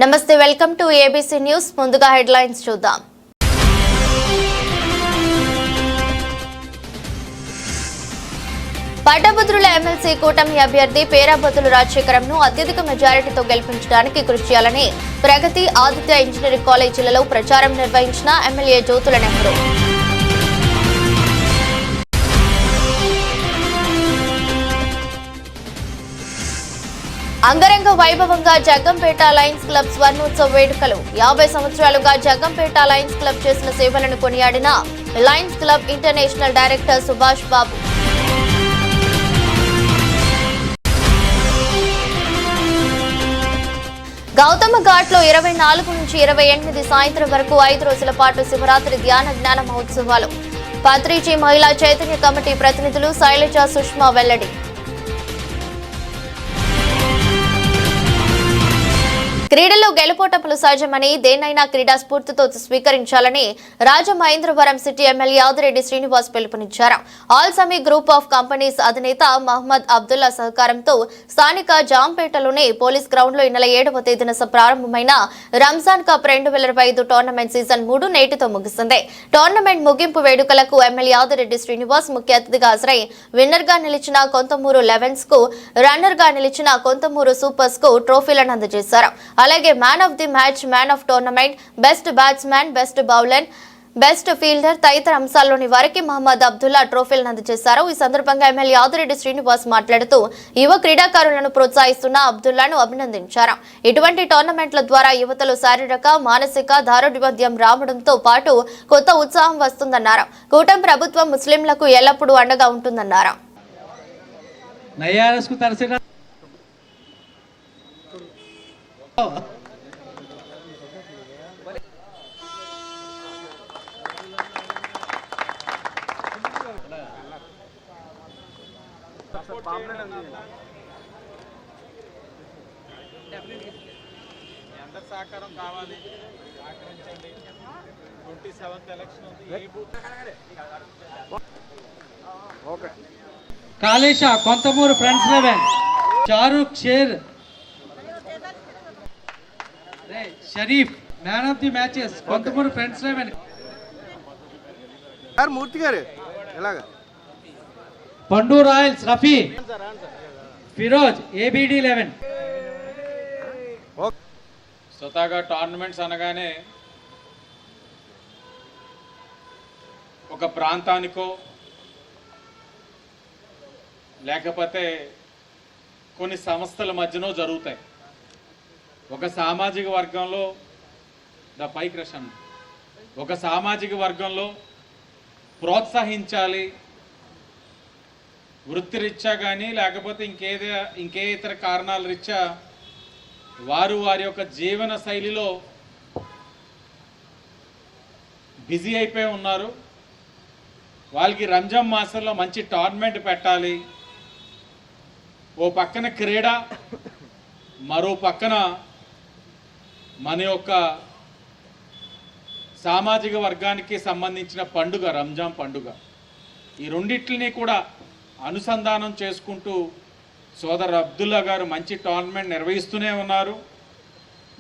నమస్తే, welcome to ABC news. ముందుగా headlines చూద్దాం. పట్టభద్రుల ఎమ్మెల్సీ కూటమి అభ్యర్థి పేరాబత్తుల రాజశేఖరంను అత్యధిక మెజారిటీతో గెలిపించడానికి కృషి చేయాలని ప్రగతి, ఆదిత్య ఇంజనీరింగ్ కాలేజీలలో ప్రచారం నిర్వహించిన ఎమ్మెల్యే జ్యోతుల నెహ్రూ. అంగరంగ వైభవంగా జగ్గంపేట లయన్స్ క్లబ్ స్వర్ణోత్సవ వేడుకలు. 50 సంవత్సరాలుగా జగ్గంపేట లయన్స్ క్లబ్ చేసిన సేవలను కొనియాడిన Lions Club International Director Subhash Babu. Gautama Ghat లో 24 నుంచి 28 సాయంత్రం వరకు 5 రోజుల పాటు శివరాత్రి ధ్యాన జ్ఞాన మహోత్సవాలు. పత్రిజీ మహిళా చైతన్య కమిటీ ప్రతినిధులు శైలజ, సుష్మా వెల్లడి. క్రీడల్లో గెలుపోటములు సహజమని, దేన్నైనా క్రీడా స్ఫూర్తితో స్వీకరించాలని రాజమహేంద్రవరం సిటీ ఎమ్మెల్యే ఆదిరెడ్డి శ్రీనివాస్ పిలుపునిచ్చారు. Al Sami group of companies అధినేత మహమ్మద్ అబ్దుల్లా సహకారంతో స్థానిక జాంపేటలోని పోలీస్ గ్రౌండ్ లో ఈ నెల 7వ తేదీన ప్రారంభమైన రంజాన్ కప్ 2025 టోర్నమెంట్ సీజన్ 3 నేటితో ముగిసింది. టోర్నమెంట్ ముగింపు వేడుకలకు ఎమ్మెల్యే ఆదిరెడ్డి శ్రీనివాస్ ముఖ్య అతిథిగా హాజరై విన్నర్ గా నిలిచిన కొంతమూరు లెవెన్స్ కు, రన్నర్ గా నిలిచిన కొంతమూరు సూపర్స్ కు ట్రోఫీలను అందజేశారు. అలాగే man of the match, man of tournament, best batsmen, best bowler, best fielder తదితర అంశాల్లోని వారికి మహమ్మద్ అబ్దుల్లా ట్రోఫీలను అందజేశారు. ఈ సందర్భంగా ఎమ్మెల్యే ఆదిరెడ్డి శ్రీనివాస్ మాట్లాడుతూ యువ క్రీడాకారులను ప్రోత్సహిస్తున్న అబ్దుల్లాను అభినందించారు. ఇటువంటి టోర్నమెంట్ల ద్వారా యువతలో శారీరక, మానసిక దారుఢ్యం రావడంతో పాటు కొత్త ఉత్సాహం వస్తుందన్నారు. కూటమి ప్రభుత్వం ముస్లింలకు ఎల్లప్పుడూ అండగా ఉంటుందన్నారు. సహకారం కావాలి, సహకరించండి. 27th election Kalesha, Konthamuru friends 11, Shahrukh, share, Sharif. Man of the matches Konthamuru friends 11. మూర్తి గారు ఎలాగా? పండు రాయల్స్ రఫీ, ఫిరోజ్, ఏబిడి 11. స్వతహాగా టోర్నమెంట్స్ అనగానే ఒక ప్రాంతానికో లేకపోతే కొన్ని సంస్థల మధ్యనో జరుగుతాయి. ఒక సామాజిక వర్గంలో ఒక సామాజిక వర్గంలో ప్రోత్సహించాలి, వృత్తిరీత్యా కానీ లేకపోతే ఇంకే ఇతర కారణాల రీత్యా వారు వారి యొక్క జీవన శైలిలో బిజీ అయిపోయి ఉన్నారు. వాళ్ళకి రంజాన్ మాసంలో మంచి టోర్నమెంట్ పెట్టాలి. ఓ పక్కన క్రీడ, మరో పక్కన మన యొక్క సామాజిక వర్గానికి సంబంధించిన పండుగ రంజాన్ పండుగ. ఈ రెండిట్లని కూడా అనుసంధానం చేసుకుంటూ సోదరు అబ్దుల్లా గారు మంచి టోర్నమెంట్ నిర్వహిస్తూనే ఉన్నారు.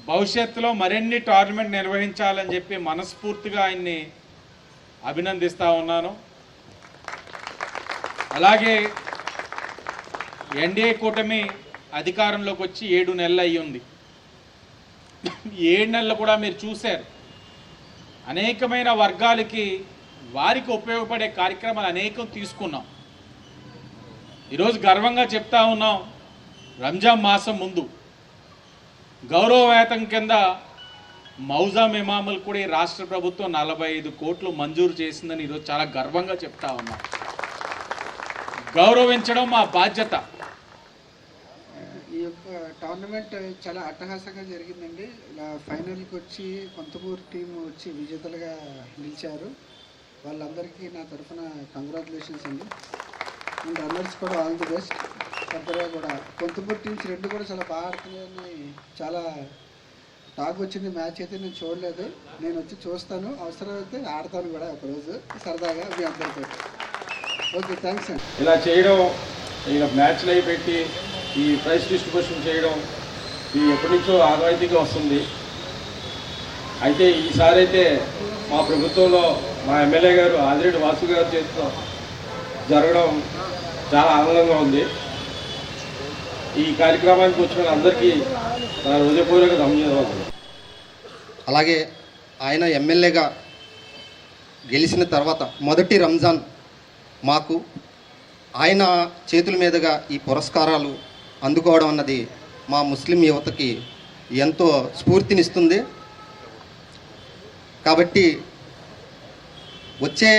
భవిష్యత్తులో మరిన్ని టోర్నమెంట్ నిర్వహించాలని చెప్పి మనస్ఫూర్తిగా ఆయన్ని అభినందిస్తూ ఉన్నాను. అలాగే ఎన్డీఏ కూటమి అధికారంలోకి వచ్చి 7 నెలలు అయ్యింది. 7 నెలలు కూడా మీరు చూశారు, అనేకమైన వర్గాలకి వారికి ఉపయోగపడే కార్యక్రమాలు అనేకం తీసుకున్నాం. ఈరోజు గర్వంగా చెప్తా ఉన్నాం, రంజాన్ మాసం ముందు గౌరవ వేతనం కింద మౌజాం ఇమాములు కూడా ఈ రాష్ట్ర ప్రభుత్వం 45 కోట్లు మంజూరు చేసిందని ఈరోజు చాలా గర్వంగా చెప్తా ఉన్నాం. గౌరవించడం మా బాధ్యత. ఈ యొక్క టోర్నమెంట్ చాలా అట్టహాసంగా జరిగిందండి. ఫైనల్కి వచ్చి కొంతమూరు టీం వచ్చి విజేతలుగా నిలిచారు. వాళ్ళందరికీ నా తరఫున కంగ్రాచులేషన్స్ అండి. అండ్ రన్నర్స్ కూడా ఆల్ ది బెస్ట్. పెద్దగా కూడా కొంతమూరు టీమ్స్ 2 కూడా చాలా బాగా ఆడుతున్నాయని చాలా టాక్ వచ్చింది. మ్యాచ్ అయితే నేను చూడలేదు, నేను వచ్చి చూస్తాను, అవసరమైతే ఆడతాను కూడా ఒకరోజు సరదాగా మీ అందరితో. ఓకే, థ్యాంక్స్ అండి. ఇలా చేయడం, ఇలా మ్యాచ్లు అవి పెట్టి ఈ ప్రైజ్ డిస్ట్రిబ్యూషన్ చేయడం ఇది ఎప్పటి నుంచో ఆనవాయితీగా వస్తుంది. అయితే ఈసారి అయితే మా ప్రభుత్వంలో మా ఎమ్మెల్యే గారు ఆదిరెడ్డి వాసు గారి చేతితో జరగడం చాలా ఆనందంగా ఉంది. ఈ కార్యక్రమానికి వచ్చిన అందరికీ నా హృదయపూర్వక ధన్యవాదాలు. అలాగే ఆయన ఎమ్మెల్యేగా గెలిచిన తర్వాత మొదటి రంజాన్ మాకు ఆయన చేతుల మీదుగా ఈ పురస్కారాలు అందుకోవడం అన్నది మా ముస్లిం యువతకి ఎంతో స్ఫూర్తినిస్తుంది. కాబట్టి వచ్చే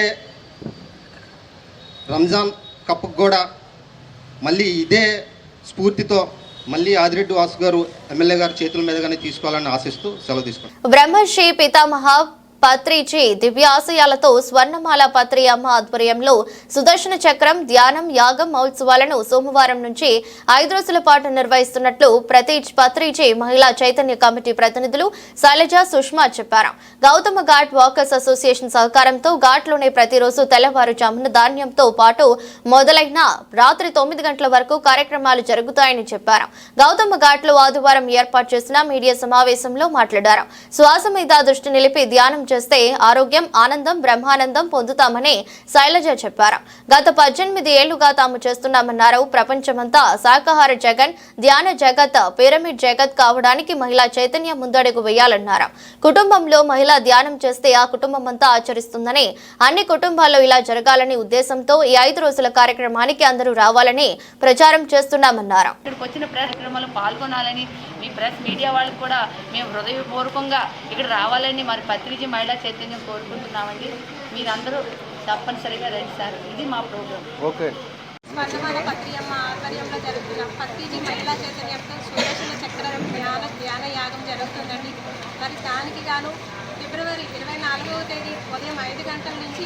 రంజాన్ కప్కు కూడా మళ్ళీ ఇదే స్ఫూర్తితో మళ్ళీ ఆదిరెడ్డి వాసు గారు ఎమ్మెల్యే గారి చేతుల మీదుగానే తీసుకోవాలని ఆశిస్తూ సెలవు తీసుకుంటాం. బ్రహ్మశ్రీ పితామహ పత్రిజీ దివ్యాశయాలతో స్వర్ణమాల పత్రి అమ్మ ఆధ్వర్యంలో సుదర్శన చక్రం ధ్యానం యాగం మహోత్సవాలను సోమవారం నుంచి 5 రోజుల పాటు నిర్వహిస్తున్నట్లు ప్రతీజ్ పత్రిజీ మహిళా చైతన్య కమిటీ ప్రతినిధులు శైలజ సుష్మా చెప్పారు. గౌతమ ఘాట్ వాకర్స్ అసోసియేషన్ సహకారంతో ఘాట్లోనే ప్రతిరోజు తెల్లవారుజామున ధాన్యంతో పాటు మొదలైన రాత్రి 9 గంటల వరకు కార్యక్రమాలు జరుగుతాయని చెప్పారు. గౌతమ ఘాట్లో ఆదివారం ఏర్పాటు చేసిన మీడియా సమావేశంలో మాట్లాడారు. శ్వాస మీద దృష్టి నిలిపి ధ్యానం చేస్తే ఆరోగ్యం ఆనందం బ్రహ్మానందం పొందుతామని శైలజ చెప్పారు. గత 18 ఏళ్లుగా తాము చేస్తున్నామన్నారు. ప్రపంచమంతా శాకాహార జగన్ ధ్యాన జగత్ పిరమిడ్ జగత్ కావడానికి మహిళా చైతన్యం ముందడుగు వేయాలన్నారు. కుటుంబంలో మహిళా ధ్యానం చేస్తే ఆ కుటుంబం అంతా ఆచరిస్తుందని అన్ని కుటుంబాల్లో ఇలా జరగాలని ఉద్దేశంతో ఈ 5 రోజుల కార్యక్రమానికి అందరూ రావాలని ప్రచారం చేస్తున్నామన్నారు. ఇక్కడికి వచ్చిన కార్యక్రమాలు పాల్గొనాలని మీ ప్రెస్ మీడియా వాళ్ళకి కూడా మేము హృదయపూర్వకంగా ఇక్కడ రావాలని మరి పత్రిజీ మహిళా చైతన్యం కోరుకుంటున్నామండి. మీరందరూ తప్పనిసరిగా రండి సార్. ఇది మా ప్రోగ్రాం. ఓకే. స్వర్ణమాల పత్రియమ్మ ఆధ్వర్యంలో జరుగుతున్న పత్రిజీ మహిళా చైతన్యంతో సుదర్శన చక్రం ధ్యాన యాగం జరుగుతుందండి. మరి దానికి గాను ఫిబ్రవరి 24వ తేదీ ఉదయం 5 గంటల నుంచి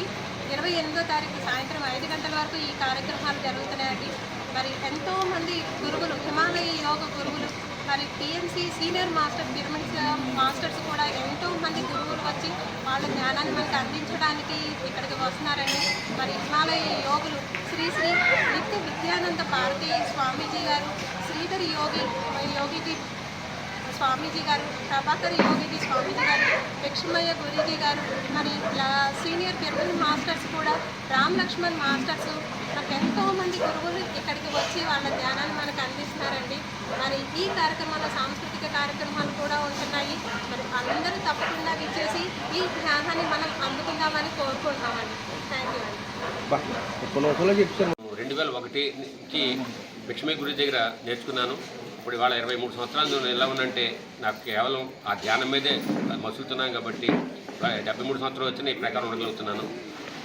28వ తారీఖు సాయంత్రం 5 గంటల వరకు ఈ కార్యక్రమాలు జరుగుతున్నాయండి. మరి ఎంతోమంది గురువులు హిమాలయ యోగ గురువులు మరి TMC senior master pyramids masters కూడా ఎంతోమంది గురువులు వచ్చి వాళ్ళ జ్ఞానాన్ని మనకు అందించడానికి ఇక్కడికి వస్తున్నారండి. మరి హిమాలయ యోగులు శ్రీ శ్రీ నిత్య విద్యానంద భారతీ స్వామీజీ గారు, శ్రీధర్ యోగిజీ స్వామీజీ గారు, ప్రభాకర్ యోగిజీ స్వామీజీ గారు, లక్ష్మయ్య గురూజీ గారు, మరి సీనియర్ పిరమిడ్ మాస్టర్స్ కూడా రామ్ లక్ష్మణ్ మాస్టర్స్ మనకు ఎంతోమంది గురువులు ఇక్కడికి వచ్చి వాళ్ళ ధ్యానాన్ని మనకు అందిస్తున్నారండి. మరి ఈ కార్యక్రమాల్లో సాంస్కృతిక కార్యక్రమాలు కూడా ఉంటున్నాయి. మరి అందరూ తప్పకుండా విచ్చేసి ఈ జ్ఞానాన్ని మనం అందుకుందామని కోరుకుంటున్నామండి. థ్యాంక్ యూ అండి. 2001కి లక్ష్మీ గురి దగ్గర నేర్చుకున్నాను. ఇప్పుడు ఇవాళ 23 సంవత్సరాలు ఎలా ఉందంటే నాకు కేవలం ఆ ధ్యానం మీదే మసులుతున్నాను. కాబట్టి 73 సంవత్సరాలు వచ్చి ఈ ప్రకారం ఉండగలుగుతున్నాను.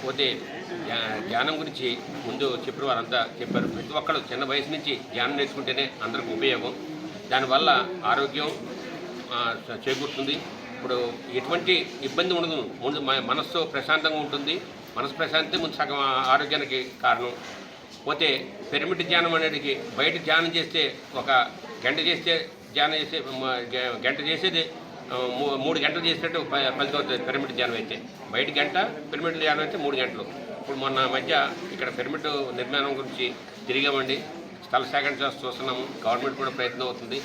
పోతే ధ్యానం గురించి ముందు చెప్పిన వారంతా చెప్పారు. ప్రతి ఒక్కరు చిన్న వయసు నుంచి ధ్యానం నేర్చుకుంటేనే అందరికి ఉపయోగం. దానివల్ల ఆరోగ్యం చేకూరుతుంది. ఇప్పుడు ఎటువంటి ఇబ్బంది ఉండదు. ముందు మనస్సు ప్రశాంతంగా ఉంటుంది. మనసు ప్రశాంతే ముందు సగం ఆరోగ్యానికి కారణం. పోతే పిరమిడ్ ధ్యానం అనేది బయట ధ్యానం చేస్తే ఒక గంట చేస్తే ధ్యానం చేస్తే గంట చేసేది 3 గంటలు చేసినట్టు ఫలితం అవుతుంది. పిరమిడ్ ధ్యానం అయితే బయట గంట, పిరమిడ్ ధ్యానం అయితే 3 గంటలు. ఇప్పుడు మొన్న మధ్య ఇక్కడ పిరమిడ్ నిర్మాణం గురించి తిరిగామండి. స్థల సేకరణ చూస్తున్నాము. గవర్నమెంట్ కూడా ప్రయత్నం అవుతుంది.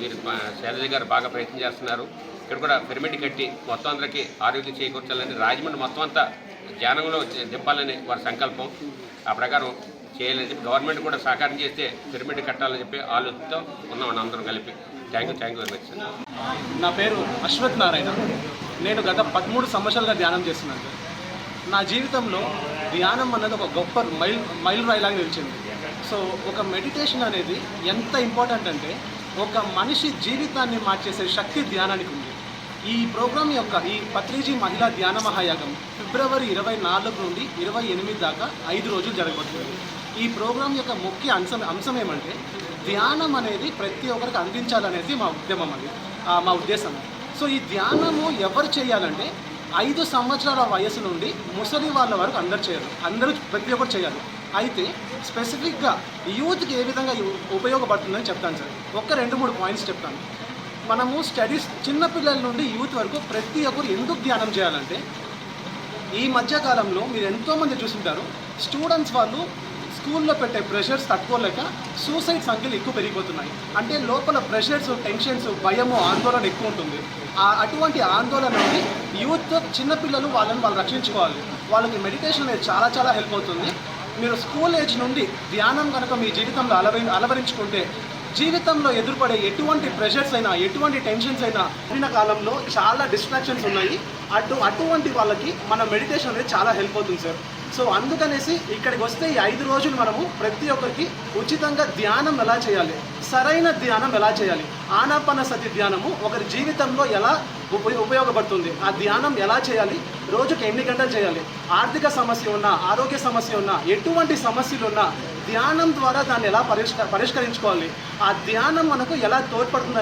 వీరు శైలజ గారు బాగా ప్రయత్నం చేస్తున్నారు. ఇక్కడ కూడా పిరమిడ్ కట్టి మొత్తం అందరికీ ఆరోగ్యం చేకూర్చాలని, రాజమండ్రి మొత్తం అంతా ధ్యానంలో దింపాలని వారి సంకల్పం. ఆ ప్రకారం చేయాలని చెప్పి గవర్నమెంట్ కూడా సహకారం చేస్తే పిరమిడ్ కట్టాలని చెప్పి ఆలోచనతో ఉన్నాం అందరం కలిపి. Thank you very much sir. నా పేరు అశ్వత్ నారాయణ. నేను గత 13 సంవత్సరాలుగా ధ్యానం చేస్తున్నాను సార్. నా జీవితంలో ధ్యానం అన్నది ఒక గొప్ప మైల్ రాయిలాగా నిలిచింది. సో ఒక మెడిటేషన్ అనేది ఎంత ఇంపార్టెంట్ అంటే ఒక మనిషి జీవితాన్ని మార్చేసే శక్తి ధ్యానానికి ఉంది. ఈ ప్రోగ్రాం యొక్క ఈ పత్రిజీ మహిళా ధ్యాన మహాయాగం ఫిబ్రవరి 24 నుండి 28 దాకా 5 రోజులు జరగబడుతుంది. ఈ ప్రోగ్రాం యొక్క ముఖ్య అంశం ఏమంటే ధ్యానం అనేది ప్రతి ఒక్కరికి అందించాలనేది మా ఉద్దేశం. సో ఈ ధ్యానము ఎవరు చేయాలంటే 5 సంవత్సరాల వయసు నుండి ముసలి వాళ్ళ వరకు అందరూ ప్రతి ఒక్కరు చేయాలి. అయితే స్పెసిఫిక్గా యూత్కి ఏ విధంగా ఉపయోగపడుతుందని చెప్తాను సార్. 2-3 పాయింట్స్ చెప్తాను. మనము స్టడీస్ చిన్నపిల్లల నుండి యూత్ వరకు ప్రతి ఒక్కరు ఎందుకు ధ్యానం చేయాలంటే ఈ మధ్యకాలంలో మీరు ఎంతోమంది చూస్తుంటారు. స్టూడెంట్స్ వాళ్ళు స్కూల్లో పెట్టే ప్రెషర్స్ తట్టుకోలేక సూసైడ్ సంఖ్యలు ఎక్కువ పెరిగిపోతున్నాయి. అంటే లోపల ప్రెషర్స్, టెన్షన్స్, భయము, ఆందోళన ఎక్కువ ఉంటుంది. అటువంటి ఆందోళన నుండి యూత్, చిన్నపిల్లలు వాళ్ళు రక్షించుకోవాలి. వాళ్ళకి మెడిటేషన్ అనేది చాలా చాలా హెల్ప్ అవుతుంది. మీరు స్కూల్ ఏజ్ నుండి ధ్యానం కనుక మీ జీవితంలో అలవరించుకుంటే జీవితంలో ఎదురుపడే ఎటువంటి ప్రెషర్స్ అయినా, ఎటువంటి టెన్షన్స్ అయినా, పుట్టిన కాలంలో చాలా డిస్ట్రాక్షన్స్ ఉన్నాయి. అటువంటి వాళ్ళకి మన మెడిటేషన్ అనేది చాలా హెల్ప్ అవుతుంది సార్. సో అందుకనేసి ఇక్కడికి వస్తే ఈ 5 రోజులు మనము ప్రతి ఒక్కరికి ఉచితంగా ధ్యానం ఎలా చేయాలి, సరైన ధ్యానం ఎలా చేయాలి, ఆనాపానసతి ధ్యానము ఒకరి జీవితంలో ఎలా ఉపయోగపడుతుంది, ఆ ధ్యానం ఎలా చేయాలి, రోజుకి ఎన్ని గంటలు చేయాలి, ఆర్థిక సమస్య ఉన్నా, ఆరోగ్య సమస్య ఉన్నా, ఎటువంటి సమస్యలు ఉన్నా ధ్యానం ద్వారా దాన్ని ఎలా పరిష్కరించుకోవాలి, ఆ ధ్యానం మనకు ఎలా తోడ్పడుతుంది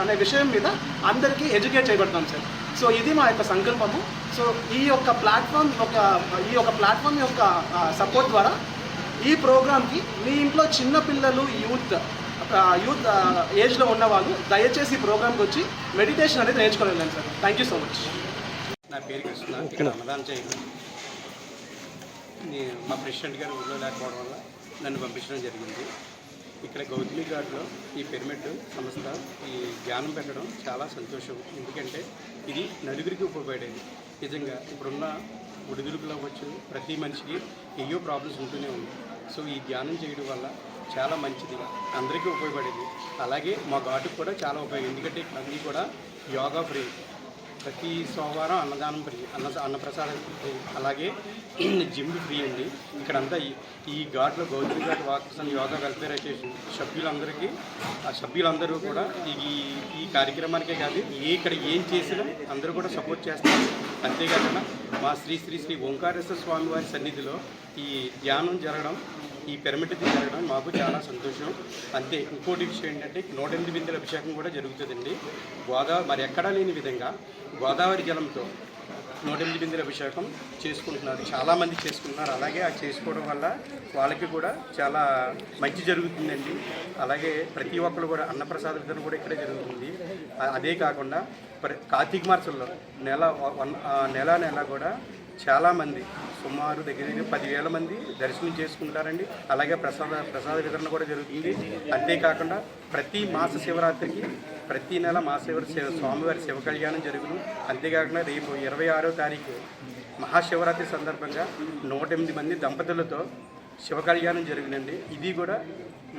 అనే విషయం మీద అందరికీ ఎడ్యుకేట్ చేయబడతాం సార్. సో ఇది మా యొక్క సంకల్పము. సో ఈ యొక్క ప్లాట్ఫామ్ యొక్క సపోర్ట్ ద్వారా ఈ ప్రోగ్రామ్కి మీ ఇంట్లో చిన్నపిల్లలు, యూత్ ఏజ్లో ఉన్నవాళ్ళు దయచేసి ఈ ప్రోగ్రామ్కి వచ్చి మెడిటేషన్ అనేది నేర్చుకోలేను sir. Thank you so much. నా పేరు కృష్ణ. ఇక్కడ అన్నదానం చేయను. మా ప్రెసిడెంట్ గారు ఊళ్ళో లేకపోవడం వల్ల నన్ను పంపించడం జరిగింది. ఇక్కడ గౌతమి ఘాట్లో ఈ పిరమిడ్ సంస్థ ఈ ధ్యానం పెట్టడం చాలా సంతోషం. ఎందుకంటే ఇది నలుగురికి ఉపయోగపడేది. నిజంగా ఇప్పుడున్న ఒడిదుడుకులు అవ్వచ్చు, ప్రతి మనిషికి ఏయో ప్రాబ్లమ్స్ ఉంటూనే ఉంది. సో ఈ ధ్యానం చేయడం వల్ల చాలా మంచిదిగా అందరికీ ఉపయోగపడేది. అలాగే మా ఘాటుకు కూడా చాలా ఉపయోగం. ఎందుకంటే ఇక్కడ అన్నీ కూడా యోగా ఫ్రీ, ప్రతి సోమవారం అన్నదానం ఫ్రీ, అన్నప్రసాదం ఫ్రీ, అలాగే జిమ్ ఫ్రీ అండి. ఇక్కడంతా ఈ ఘాట్లో Gautami ghat walkers and yoga welfare association సభ్యులందరూ కూడా ఈ కార్యక్రమానికే కాదు ఇక్కడ ఏం చేసినా అందరూ కూడా సపోర్ట్ చేస్తారు. అంతేకాకుండా మా శ్రీ శ్రీ శ్రీ ఓంకారేశ్వర స్వామి వారి సన్నిధిలో ఈ ధ్యానం జరగడం, ఈ పిరమిడ్ జరగడం మాకు చాలా సంతోషం. అంతే. ఇంకోటి విషయం ఏంటంటే 108 బిందెల అభిషేకం కూడా జరుగుతుందండి. గోదావరి మరి ఎక్కడా లేని విధంగా గోదావరి జలంతో 108 బిందెల అభిషేకం చేసుకుంటున్నారు, చాలామంది చేసుకుంటున్నారు. అలాగే అది చేసుకోవడం వల్ల వాళ్ళకి కూడా చాలా మంచి జరుగుతుందండి. అలాగే ప్రతి ఒక్కరు కూడా అన్నప్రసాద వితరణ కూడా ఇక్కడే జరుగుతుంది. అదే కాకుండా కార్తీక మాసంలో నెల కూడా చాలామంది సుమారు దగ్గర 10,000 మంది దర్శనం చేసుకుంటారండి. అలాగే ప్రసాద వితరణ కూడా జరుగుతుంది. అంతేకాకుండా ప్రతి మాస శివరాత్రికి ప్రతి నెల స్వామివారి శివ కళ్యాణం జరుగును. అంతేకాకుండా రేపు 26వ తారీఖు మహాశివరాత్రి సందర్భంగా 108 మంది దంపతులతో శివ కళ్యాణం జరిగినండి. ఇది కూడా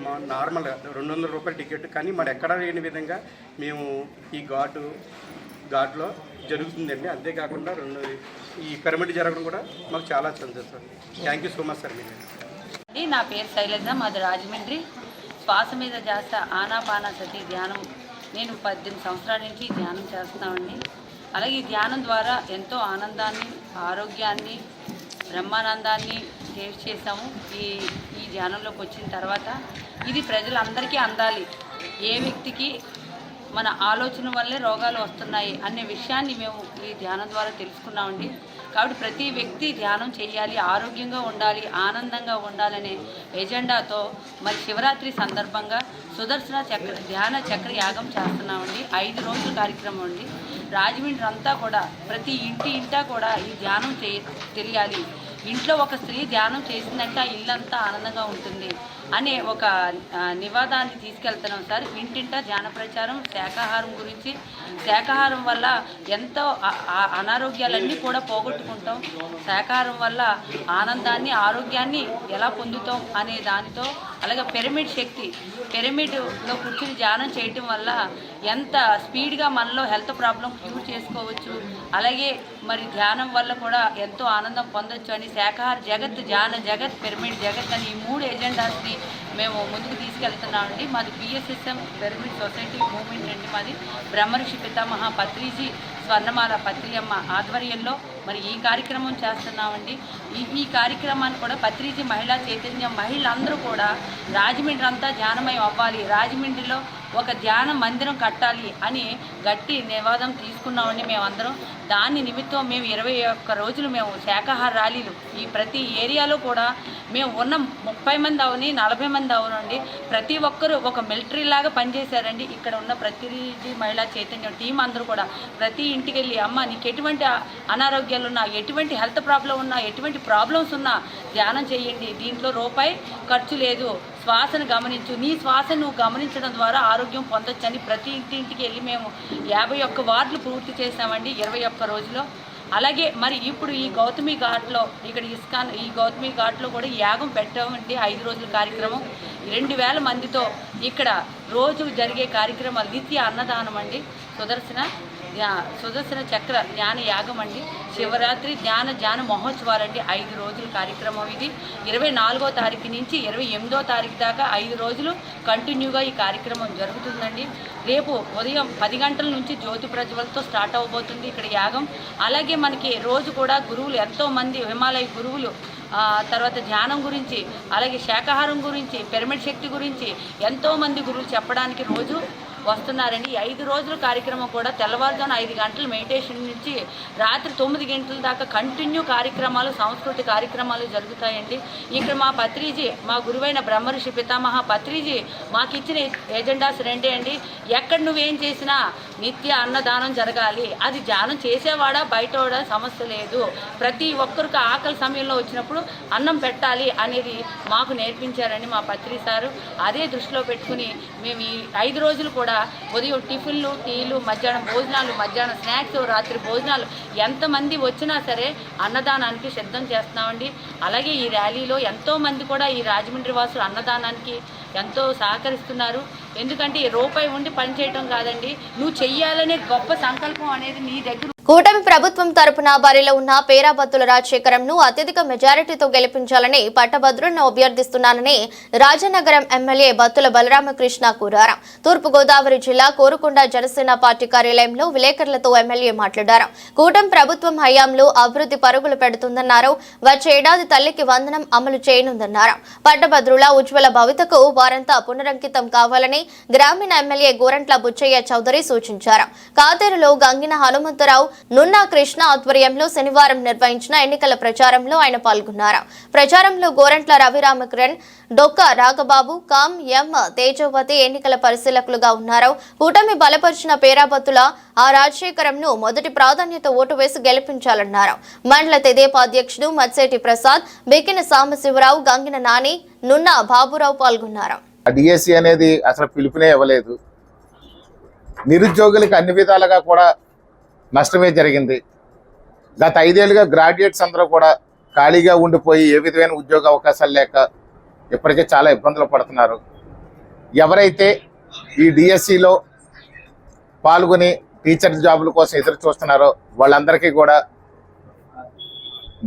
మా నార్మల్గా 200 రూపాయల టికెట్, కానీ మరి ఎక్కడా లేని విధంగా మేము ఈ ఘాట్లో జరుగుతుందండి. అంతేకాకుండా ఈ పిరమిడ్ జరగడం కూడా మాకు చాలా సంతోషం. Thank you so much sir. మీరు నా పేరు శైలజ, మాది రాజమండ్రి. శ్వాస మీద ధ్యాస ఆనాపానసతి ధ్యానం నేను 18 సంవత్సరాల నుంచి ధ్యానం చేస్తున్నామండి. అలాగే ఈ ధ్యానం ద్వారా ఎంతో ఆనందాన్ని, ఆరోగ్యాన్ని, బ్రహ్మానందాన్ని టేస్ట్ చేసాము. ఈ ధ్యానంలోకి వచ్చిన తర్వాత ఇది ప్రజలందరికీ అందాలి. ఏ వ్యక్తికి మన ఆలోచన వల్లే రోగాలు వస్తున్నాయి అనే విషయాన్ని మేము ఈ ధ్యానం ద్వారా తెలుసుకున్నామండి. కాబట్టి ప్రతి వ్యక్తి ధ్యానం చేయాలి, ఆరోగ్యంగా ఉండాలి, ఆనందంగా ఉండాలనే ఎజెండాతో మరి శివరాత్రి సందర్భంగా సుదర్శన ధ్యాన చక్ర యాగం చేస్తున్నామండి. 5 రోజుల కార్యక్రమం అండి. రాజమండ్రి అంతా కూడా ప్రతి ఇంటా కూడా ఈ ధ్యానం తెలియాలి. ఇంట్లో ఒక స్త్రీ ధ్యానం చేసిందంటే ఆ ఇల్లంతా ఆనందంగా ఉంటుంది అనే ఒక నివాదాన్ని తీసుకెళ్తున్నాం సార్. ఇంటింటా ధ్యాన ప్రచారం, శాకాహారం గురించి, శాకాహారం వల్ల ఎంతో అనారోగ్యాలన్నీ కూడా పోగొట్టుకుంటాం, శాకాహారం వల్ల ఆనందాన్ని, ఆరోగ్యాన్ని ఎలా పొందుతాం అనే దానితో, అలాగే పిరమిడ్ శక్తి, పిరమిడ్లో కూర్చుని ధ్యానం చేయటం వల్ల ఎంత స్పీడ్గా మనలో హెల్త్ ప్రాబ్లం క్యూర్ చేసుకోవచ్చు, అలాగే మరి ధ్యానం వల్ల కూడా ఎంతో ఆనందం పొందొచ్చు అని శాకాహార జగత్, ధ్యాన జగత్, పిరమిడ్ జగత్ అని ఈ 3 ఎజెండాస్ని మేము ముందుకు తీసుకెళ్తున్నామండి. మాది పిఎస్ఎస్ఎం పిరమిడ్ సొసైటీ మూవ్మెంట్ అండి. మాది బ్రహ్మర్షి పితామహ పత్రిజీ స్వర్ణమాల పత్రియమ్మ ఆధ్వర్యంలో మరి ఈ కార్యక్రమం చేస్తున్నామండి. ఈ కార్యక్రమాన్ని కూడా పత్రిజీ మహిళా చైతన్యం మహిళలందరూ కూడా రాజమండ్రి అంతా ధ్యానమయం అవ్వాలి, రాజమండ్రిలో ఒక ధ్యాన మందిరం కట్టాలి అని గట్టి నివాదం తీసుకున్నామండి మేమందరం. దాని నిమిత్తం మేము 21 రోజులు మేము శాకాహార ర్యాలీలు ఈ ప్రతి ఏరియాలో కూడా మేము ఉన్న 30 మంది అవని 40 మంది అవనండి ప్రతి ఒక్కరూ ఒక మిలిటరీ లాగా పనిచేశారండి. ఇక్కడ ఉన్న ప్రతినిధి మహిళా చైతన్యం టీం అందరూ కూడా ప్రతి ఇంటికి వెళ్ళి అమ్మ నీకు ఎటువంటి అనారోగ్యాలు ఉన్నా, ఎటువంటి హెల్త్ ప్రాబ్లం ఉన్నా, ఎటువంటి ప్రాబ్లమ్స్ ఉన్నా ధ్యానం చేయండి, దీంట్లో రూపాయి ఖర్చు లేదు, శ్వాసను గమనించు, నీ శ్వాసను నువ్వు గమనించడం ద్వారా ఆరోగ్యం పొందొచ్చని ప్రతి ఇంటింటికి వెళ్ళి మేము 51 వార్డులు పూర్తి చేసామండి 21 రోజులో. అలాగే మరి ఇప్పుడు ఈ గౌతమి ఘాట్లో ఇక్కడ ఇస్కాన్ ఈ గౌతమి ఘాట్లో కూడా యాగం పెట్టామండి 5 రోజుల కార్యక్రమం 2000 మందితో ఇక్కడ రోజు జరిగే కార్యక్రమాలు నిత్య అన్నదానం అండి, సుదర్శన చక్ర ధ్యాన యాగం అండి, శివరాత్రి ధ్యాన మహోత్సవాలండి 5 రోజుల కార్యక్రమం ఇది. 24వ తారీఖు నుంచి 28వ తారీఖు దాకా 5 రోజులు కంటిన్యూగా ఈ కార్యక్రమం జరుగుతుందండి. రేపు ఉదయం 10 గంటల నుంచి జ్యోతి ప్రజ్వలతో స్టార్ట్ అవబోతుంది ఇక్కడ యాగం. అలాగే మనకి రోజు కూడా గురువులు ఎంతోమంది హిమాలయ గురువులు తర్వాత ధ్యానం గురించి, అలాగే శాకాహారం గురించి, పిరమిడ్ శక్తి గురించి ఎంతోమంది గురువులు చెప్పడానికి రోజు వస్తున్నారండి. 5 రోజుల కార్యక్రమం కూడా తెల్లవారుజామున 5 గంటల మెడిటేషన్ నుంచి రాత్రి 9 గంటల దాకా కంటిన్యూ కార్యక్రమాలు, సాంస్కృతిక కార్యక్రమాలు జరుగుతాయండి. ఇక్కడ మా పత్రిజీ, మా గురువైన బ్రహ్మర్షి పితామహ పత్రిజీ మాకు ఇచ్చిన ఎజెండాస్ రెండే అండి. ఎక్కడ నువ్వేం చేసినా నిత్య అన్నదానం జరగాలి, అది ధ్యానం చేసేవాడా బయటవాడా సమస్య లేదు, ప్రతి ఒక్కరికి ఆకలి సమయంలో వచ్చినప్పుడు అన్నం పెట్టాలి అనేది మాకు నేర్పించారండి మా పత్రి సారు. అదే దృష్టిలో పెట్టుకుని మేము ఈ 5 రోజులు కూడా ఉదయం టిఫిన్లు, టీలు, మధ్యాహ్నం భోజనాలు, మధ్యాహ్నం స్నాక్స్, రాత్రి భోజనాలు ఎంతమంది వచ్చినా సరే అన్నదానానికి సిద్ధం చేస్తున్నామండి. అలాగే ఈ ర్యాలీలో ఎంతోమంది కూడా ఈ రాజమండ్రి వాసులు అన్నదానానికి ఎంతో సహకరిస్తున్నారు. ఎందుకంటే రూపాయి ఉండి పనిచేయటం కాదండి, నువ్వు చెయ్యాలనే గొప్ప సంకల్పం అనేది నీ దగ్గర. కూటమి ప్రభుత్వం తరపున బరిలో ఉన్న పేరాబత్తుల రాజశేఖరంను అత్యధిక మెజారిటీతో గెలిపించాలని పట్టభద్రులను అభ్యర్థిస్తున్నానని రాజనగరం ఎమ్మెల్యే బత్తుల బలరామకృష్ణ కోరారు. తూర్పుగోదావరి జిల్లా కోరుకొండ జనసేన పార్టీ కార్యాలయంలో విలేకరులతో ఎమ్మెల్యే మాట్లాడారు. కూటమి ప్రభుత్వం హయాంలో అభివృద్ధి పరుగులు పెడుతుందన్నారు. వచ్చే ఏడాది తల్లికి వందనం అమలు చేయనుందన్నారు. పట్టభద్రుల ఉజ్వల భవితకు వారంతా పునరంకితం కావాలని గ్రామీణ ఎమ్మెల్యే గోరంట్ల బుచ్చయ్య చౌదరి సూచించారు. కాతేరులో గంగిన హనుమంతరావు, నున్నా కృష్ణ ఆధ్వర్యంలో శనివారం నిర్వహించిన ఎన్నికల ప్రచారంలో ఆయన పాల్గొన్నారు. ప్రచారంలో గోరంట్ల రవిరామకిరణ్, డొక్క రాఘబాబు, కామ్ ఎం తేజోవతి ఎన్నికల పరిశీలకులుగా ఉన్నారు. కూటమి బలపరిచిన పేరాబత్తుల ఆ రాజశేఖరంను మొదటి ప్రాధాన్యత ఓటు వేసి గెలిపించాలన్నారు. మండల తెదేపా అధ్యక్షుడు మత్సేటి ప్రసాద్, బిక్కిన సాంబశివరావు, గంగిన నాని, నున్నా బాబురావు పాల్గొన్నారు. డిఎస్సి అనేది అసలు పిలుపునే ఇవ్వలేదు. నిరుద్యోగులకు అన్ని విధాలుగా కూడా నష్టమే జరిగింది. గత 5 ఏళ్ళుగా గ్రాడ్యుయేట్స్ అందరూ కూడా ఖాళీగా ఉండిపోయి ఏ విధమైన ఉద్యోగ అవకాశాలు లేక ఇప్పటికే చాలా ఇబ్బందులు పడుతున్నారు. ఎవరైతే ఈ డిఎస్సిలో పాల్గొని టీచర్ జాబుల కోసం ఎదురు చూస్తున్నారో వాళ్ళందరికీ కూడా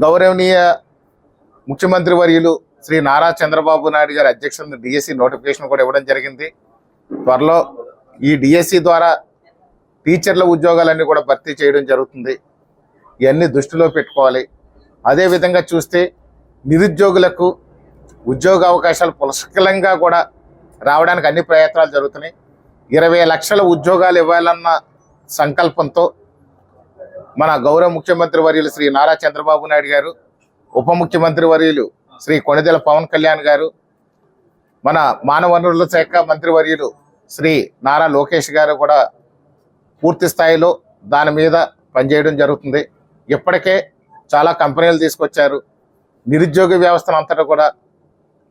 గౌరవనీయ ముఖ్యమంత్రి వర్యులు శ్రీ నారా చంద్రబాబు నాయుడు గారి అధ్యక్షతన డిఎస్సి నోటిఫికేషన్ కూడా ఇవ్వడం జరిగింది. త్వరలో ఈ డిఎస్సి ద్వారా టీచర్ల ఉద్యోగాలన్నీ కూడా భర్తీ చేయడం జరుగుతుంది. ఇవన్నీ దృష్టిలో పెట్టుకోవాలి. అదేవిధంగా చూస్తే నిరుద్యోగులకు ఉద్యోగ అవకాశాలు పుష్కలంగా కూడా రావడానికి అన్ని ప్రయత్నాలు జరుగుతున్నాయి. 20 లక్షల ఉద్యోగాలు ఇవ్వాలన్న సంకల్పంతో మన గౌరవ ముఖ్యమంత్రి వర్యులు శ్రీ నారా చంద్రబాబు నాయుడు గారు, ఉప ముఖ్యమంత్రి వర్యులు శ్రీ కొణిదెల పవన్ కళ్యాణ్ గారు, మన మానవ వనరుల శాఖ మంత్రి వర్యులు శ్రీ నారా లోకేష్ గారు కూడా పూర్తి స్థాయిలో దాని మీద పనిచేయడం జరుగుతుంది. ఇప్పటికే చాలా కంపెనీలు తీసుకొచ్చారు. నిరుద్యోగ వ్యవస్థను అంతటా కూడా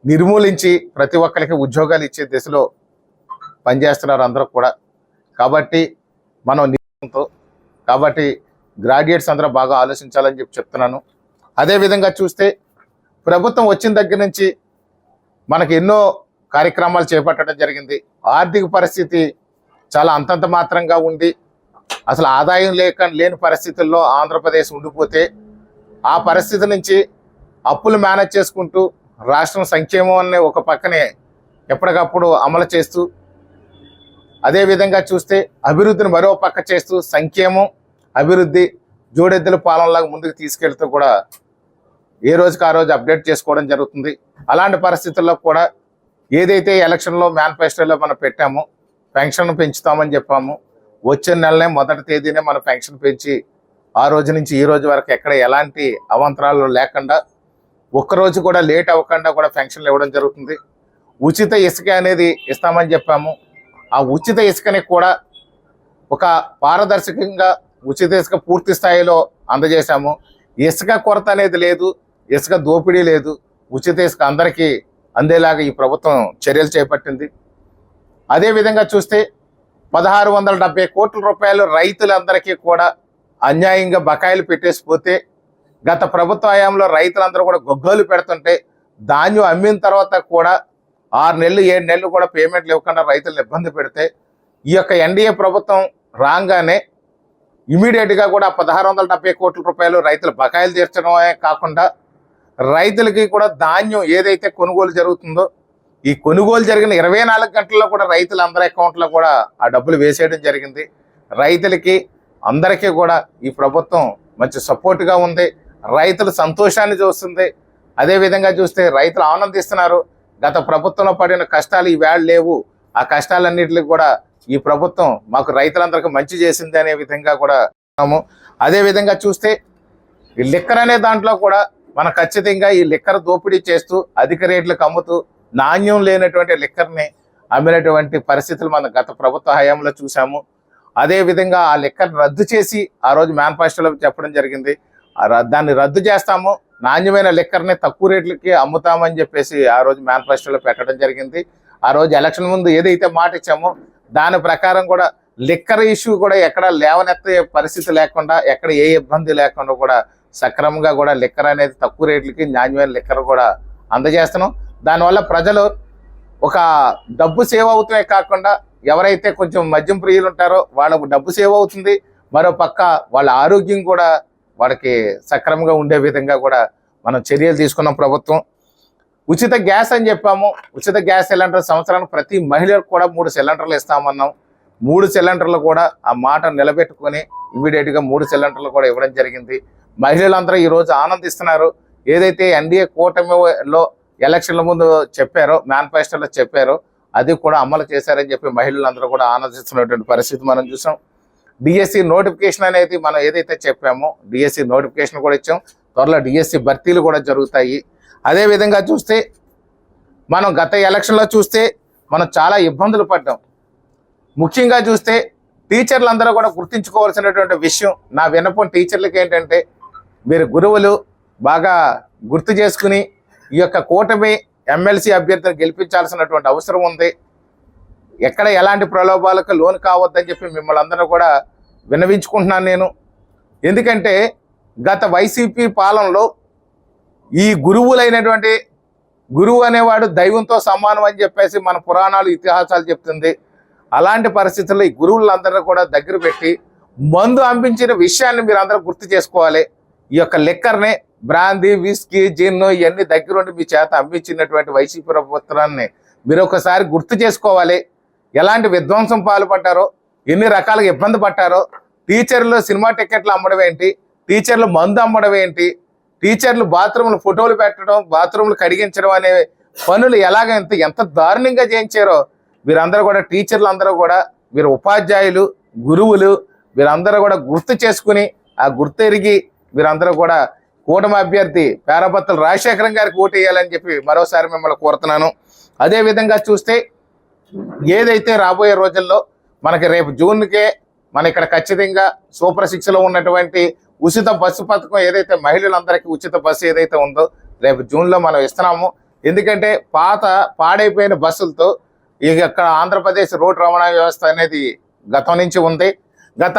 నిర్మూలించి ప్రతి ఒక్కరికి ఉద్యోగాలు ఇచ్చే దిశలో పనిచేస్తున్నారు అందరూ కూడా. కాబట్టి మనం కాబట్టి గ్రాడ్యుయేట్స్ అందరూ బాగా ఆలోచించాలని చెప్తున్నాను. అదేవిధంగా చూస్తే ప్రభుత్వం వచ్చిన దగ్గర నుంచి మనకి ఎన్నో కార్యక్రమాలు చేపట్టడం జరిగింది. ఆర్థిక పరిస్థితి చాలా అంతంత మాత్రంగా ఉండి అసలు ఆదాయం లేని పరిస్థితుల్లో ఆంధ్రప్రదేశ్ ఉండిపోతే ఆ పరిస్థితి నుంచి అప్పులు మేనేజ్ చేసుకుంటూ రాష్ట్రం సంక్షేమాన్ని ఒక పక్కనే ఎప్పటికప్పుడు అమలు చేస్తూ, అదేవిధంగా చూస్తే అభివృద్ధిని మరో పక్క చేస్తూ సంక్షేమం అభివృద్ధి జోడెద్దుల పాలనలాగా ముందుకు తీసుకెళ్తూ కూడా ఏ రోజుకి ఆ రోజు అప్డేట్ చేసుకోవడం జరుగుతుంది. అలాంటి పరిస్థితుల్లో కూడా ఏదైతే ఎలక్షన్లో మేనిఫెస్టోలో మనం పెట్టామో పెన్షన్ పెంచుతామని చెప్పాము. వచ్చే నెలనే మొదటి తేదీనే మనం పెన్షన్ పెంచి ఆ రోజు నుంచి ఈ రోజు వరకు ఎక్కడ ఎలాంటి అవాంతరాలు లేకుండా ఒక్కరోజు కూడా లేట్ అవ్వకుండా కూడా పెన్షన్లు ఇవ్వడం జరుగుతుంది. ఉచిత ఇసుక అనేది ఇస్తామని చెప్పాము. ఆ ఉచిత ఇసుకని కూడా ఒక పారదర్శకంగా ఉచిత ఇసుక పూర్తి స్థాయిలో అందజేశాము. ఇసుక కొరత అనేది లేదు, ఇసుక దోపిడీ లేదు. ఉచిత ఇసుక అందరికీ అందేలాగా ఈ ప్రభుత్వం చర్యలు చేపట్టింది. అదేవిధంగా చూస్తే 1670 కోట్ల రూపాయలు రైతులందరికీ కూడా అన్యాయంగా బకాయిలు పెట్టేసిపోతే గత ప్రభుత్వ హయాంలో రైతులందరూ కూడా గొగ్గోలు పెడుతుంటే ధాన్యం అమ్మిన తర్వాత కూడా 6 నెలలు 7 నెలలు కూడా పేమెంట్లు ఇవ్వకుండా రైతులను ఇబ్బంది పెడితే ఈ యొక్క ఎన్డీఏ ప్రభుత్వం రాగానే ఇమీడియట్గా కూడా 1670 కోట్ల రూపాయలు రైతుల బకాయిలు తీర్చడమే కాకుండా రైతులకి కూడా ధాన్యం ఏదైతే కొనుగోలు జరుగుతుందో ఈ కొనుగోలు జరిగిన 24 గంటల్లో కూడా రైతులందరి అకౌంట్లో కూడా ఆ డబ్బులు వేసేయడం జరిగింది. రైతులకి అందరికీ కూడా ఈ ప్రభుత్వం మంచి సపోర్ట్గా ఉంది. రైతుల సంతోషాన్ని చూస్తుంది. అదేవిధంగా చూస్తే రైతులు ఆనందిస్తున్నారు. గత ప్రభుత్వంలో పడిన కష్టాలు ఈవేళ లేవు. ఆ కష్టాలన్నింటికి కూడా ఈ ప్రభుత్వం మాకు రైతులందరికీ మంచి చేసింది అనే విధంగా కూడా ఉన్నాము. అదేవిధంగా చూస్తే ఈ లిక్కర్ అనే దాంట్లో కూడా మనం ఖచ్చితంగా ఈ లిక్కర్ దోపిడీ చేస్తూ అధిక రేట్లకు అమ్ముతూ నాణ్యం లేనటువంటి లిక్కర్ని అమ్మినటువంటి పరిస్థితులు మనం గత ప్రభుత్వ హయాంలో చూసాము. అదేవిధంగా ఆ లిక్కర్ రద్దు చేసి ఆ రోజు మేనిఫెస్టోలో చెప్పడం జరిగింది. దాన్ని రద్దు చేస్తాము, నాణ్యమైన లిక్కర్ని తక్కువ రేట్లకి అమ్ముతామని చెప్పేసి ఆ రోజు మేనిఫెస్టోలో పెట్టడం జరిగింది. ఆ రోజు ఎలక్షన్ ముందు ఏదైతే మాట ఇచ్చామో దాని ప్రకారం కూడా లిక్కర్ ఇష్యూ కూడా ఎక్కడ లేవనెత్తే పరిస్థితి లేకుండా ఎక్కడ ఏ ఇబ్బంది లేకుండా కూడా సక్రమంగా కూడా లిక్కర్ అనేది తక్కువ రేట్లకి నాణ్యమైన లిక్కర్ కూడా అందజేస్తున్నాం. దానివల్ల ప్రజలు ఒక డబ్బు సేవ్ అవుతుమే కాకుండా ఎవరైతే కొంచెం మద్యం ప్రియులు ఉంటారో వాళ్ళకు డబ్బు సేవ్ అవుతుంది. మరో పక్క వాళ్ళ ఆరోగ్యం కూడా వాళ్ళకి సక్రమంగా ఉండే విధంగా కూడా మనం చర్యలు తీసుకున్నాం ప్రభుత్వం. ఉచిత గ్యాస్ అని చెప్పాము. ఉచిత గ్యాస్ సిలిండర్ సంవత్సరానికి ప్రతి మహిళకు కూడా 3 సిలిండర్లు ఇస్తామన్నాం. 3 సిలిండర్లు కూడా ఆ మాట నిలబెట్టుకొని ఇమీడియట్గా 3 సిలిండర్లు కూడా ఇవ్వడం జరిగింది. మహిళలందరూ ఈరోజు ఆనందిస్తున్నారు. ఏదైతే ఎన్డీఏ కూటమిలో ఎలక్షన్ల ముందు చెప్పారో, మేనిఫెస్టోలో చెప్పారో అది కూడా అమలు చేశారని చెప్పి మహిళలందరూ కూడా ఆనందిస్తున్నటువంటి పరిస్థితి మనం చూసాం. డిఎస్సి నోటిఫికేషన్ అనేది మనం ఏదైతే చెప్పామో డిఎస్సి నోటిఫికేషన్ కూడా ఇచ్చాం. త్వరలో డిఎస్సి భర్తీలు కూడా జరుగుతాయి. అదేవిధంగా చూస్తే మనం గత ఎలక్షన్లో చూస్తే మనం చాలా ఇబ్బందులు పడ్డాం. ముఖ్యంగా చూస్తే టీచర్లందరూ కూడా గుర్తించుకోవాల్సినటువంటి విషయం, నా విన్నపం టీచర్లకి ఏంటంటే మీరు గురువులు బాగా గుర్తు చేసుకుని ఈ యొక్క కూటమి ఎమ్మెల్సీ అభ్యర్థిని గెలిపించాల్సినటువంటి అవసరం ఉంది. ఎక్కడ ఎలాంటి ప్రలోభాలకు లోను కావద్దని చెప్పి మిమ్మల్ని అందరూ కూడా విన్నవించుకుంటున్నాను నేను. ఎందుకంటే గత వైసీపీ పాలనలో ఈ గురువులైనటువంటి గురువు అనేవాడు దైవంతో సమానం అని చెప్పేసి మన పురాణాలు ఇతిహాసాలు చెప్తుంది. అలాంటి పరిస్థితుల్లో ఈ గురువులందరూ కూడా దగ్గర పెట్టి మందు అందించిన విషయాన్ని మీరు అందరూ గుర్తు చేసుకోవాలి. ఈ యొక్క లిక్కర్ని, బ్రాందీ, విస్కీ, జిన్ను ఇవన్నీ దగ్గరుండి మీ చేత అమ్మించినటువంటి వైసీపీ ప్రభుత్వాన్ని మీరు ఒకసారి గుర్తు చేసుకోవాలి. ఎలాంటి విధ్వంసం పాల్పడ్డారో, ఎన్ని రకాలుగా ఇబ్బంది పడ్డారో. టీచర్లు సినిమా టికెట్లు అమ్మడం ఏంటి, టీచర్లు మందు అమ్మడం ఏంటి, టీచర్లు బాత్రూంలు ఫోటోలు పెట్టడం, బాత్రూంలు కడిగించడం అనే పనులు ఎంత దారుణంగా చేయించారో వీరందరూ కూడా, టీచర్లు అందరూ కూడా, వీరు ఉపాధ్యాయులు, గురువులు వీరందరూ కూడా గుర్తు చేసుకుని ఆ గుర్తు ఎరిగి వీరందరూ కూడా కూటమి అభ్యర్థి పేరాపత్తుల రాజశేఖరం గారికి ఓటు వేయాలని చెప్పి మరోసారి మిమ్మల్ని కోరుతున్నాను. అదేవిధంగా చూస్తే ఏదైతే రాబోయే రోజుల్లో మనకి రేపు జూన్కే మన ఇక్కడ ఖచ్చితంగా సూపర్ 6లో ఉన్నటువంటి ఉచిత బస్సు పథకం ఏదైతే మహిళలందరికీ ఉచిత బస్సు ఏదైతే ఉందో రేపు జూన్లో మనం ఇస్తున్నాము. ఎందుకంటే పాడైపోయిన బస్సులతో ఇక్కడ ఆంధ్రప్రదేశ్ రోడ్డు రవాణా వ్యవస్థ అనేది గతం నుంచి ఉంది. గత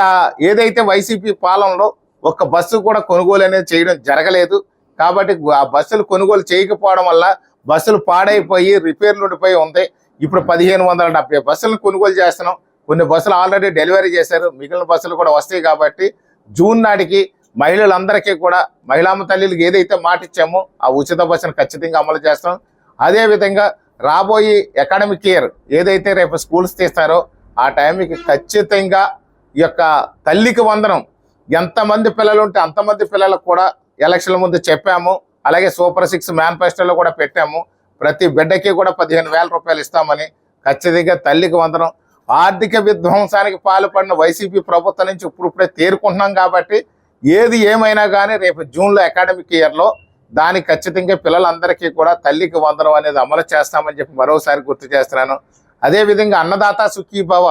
ఏదైతే వైసీపీ పాలనలో ఒక్క బస్సు కూడా కొనుగోలు అనేది చేయడం జరగలేదు. కాబట్టి ఆ బస్సులు కొనుగోలు చేయకపోవడం వల్ల బస్సులు పాడైపోయి రిపేర్లు ఉండిపోయి ఉంది. ఇప్పుడు 1570 బస్సులను కొనుగోలు చేస్తున్నాం. కొన్ని బస్సులు ఆల్రెడీ డెలివరీ చేశారు, మిగిలిన బస్సులు కూడా వస్తాయి. కాబట్టి జూన్ నాటికి మహిళలందరికీ కూడా, మహిళామ తల్లికి ఏదైతే మాట ఇచ్చామో ఆ ఉచిత బస్సును ఖచ్చితంగా అమలు చేస్తాం. అదేవిధంగా రాబోయే అకాడమిక్ ఇయర్ ఏదైతే రేపు స్కూల్స్ తీస్తారో ఆ టైంకి ఖచ్చితంగా ఈ యొక్క తల్లికి వందనం ఎంతమంది పిల్లలు ఉంటే అంతమంది పిల్లలకు కూడా ఎలక్షన్ల ముందు చెప్పాము. అలాగే సూపర్ 6 మేనిఫెస్టోలో కూడా పెట్టాము. ప్రతి బిడ్డకి కూడా 15,000 రూపాయలు ఇస్తామని. ఖచ్చితంగా తల్లికి వందనం. ఆర్థిక విధ్వంసానికి పాల్పడిన వైసీపీ ప్రభుత్వం నుంచి ఇప్పుడిప్పుడే తేరుకుంటున్నాం కాబట్టి ఏది ఏమైనా కానీ రేపు జూన్లో అకాడమిక్ ఇయర్లో దానికి ఖచ్చితంగా పిల్లలందరికీ కూడా తల్లికి వందనం అనేది అమలు చేస్తామని చెప్పి మరోసారి గుర్తు చేస్తున్నాను. అదేవిధంగా అన్నదాత సుఖీభవ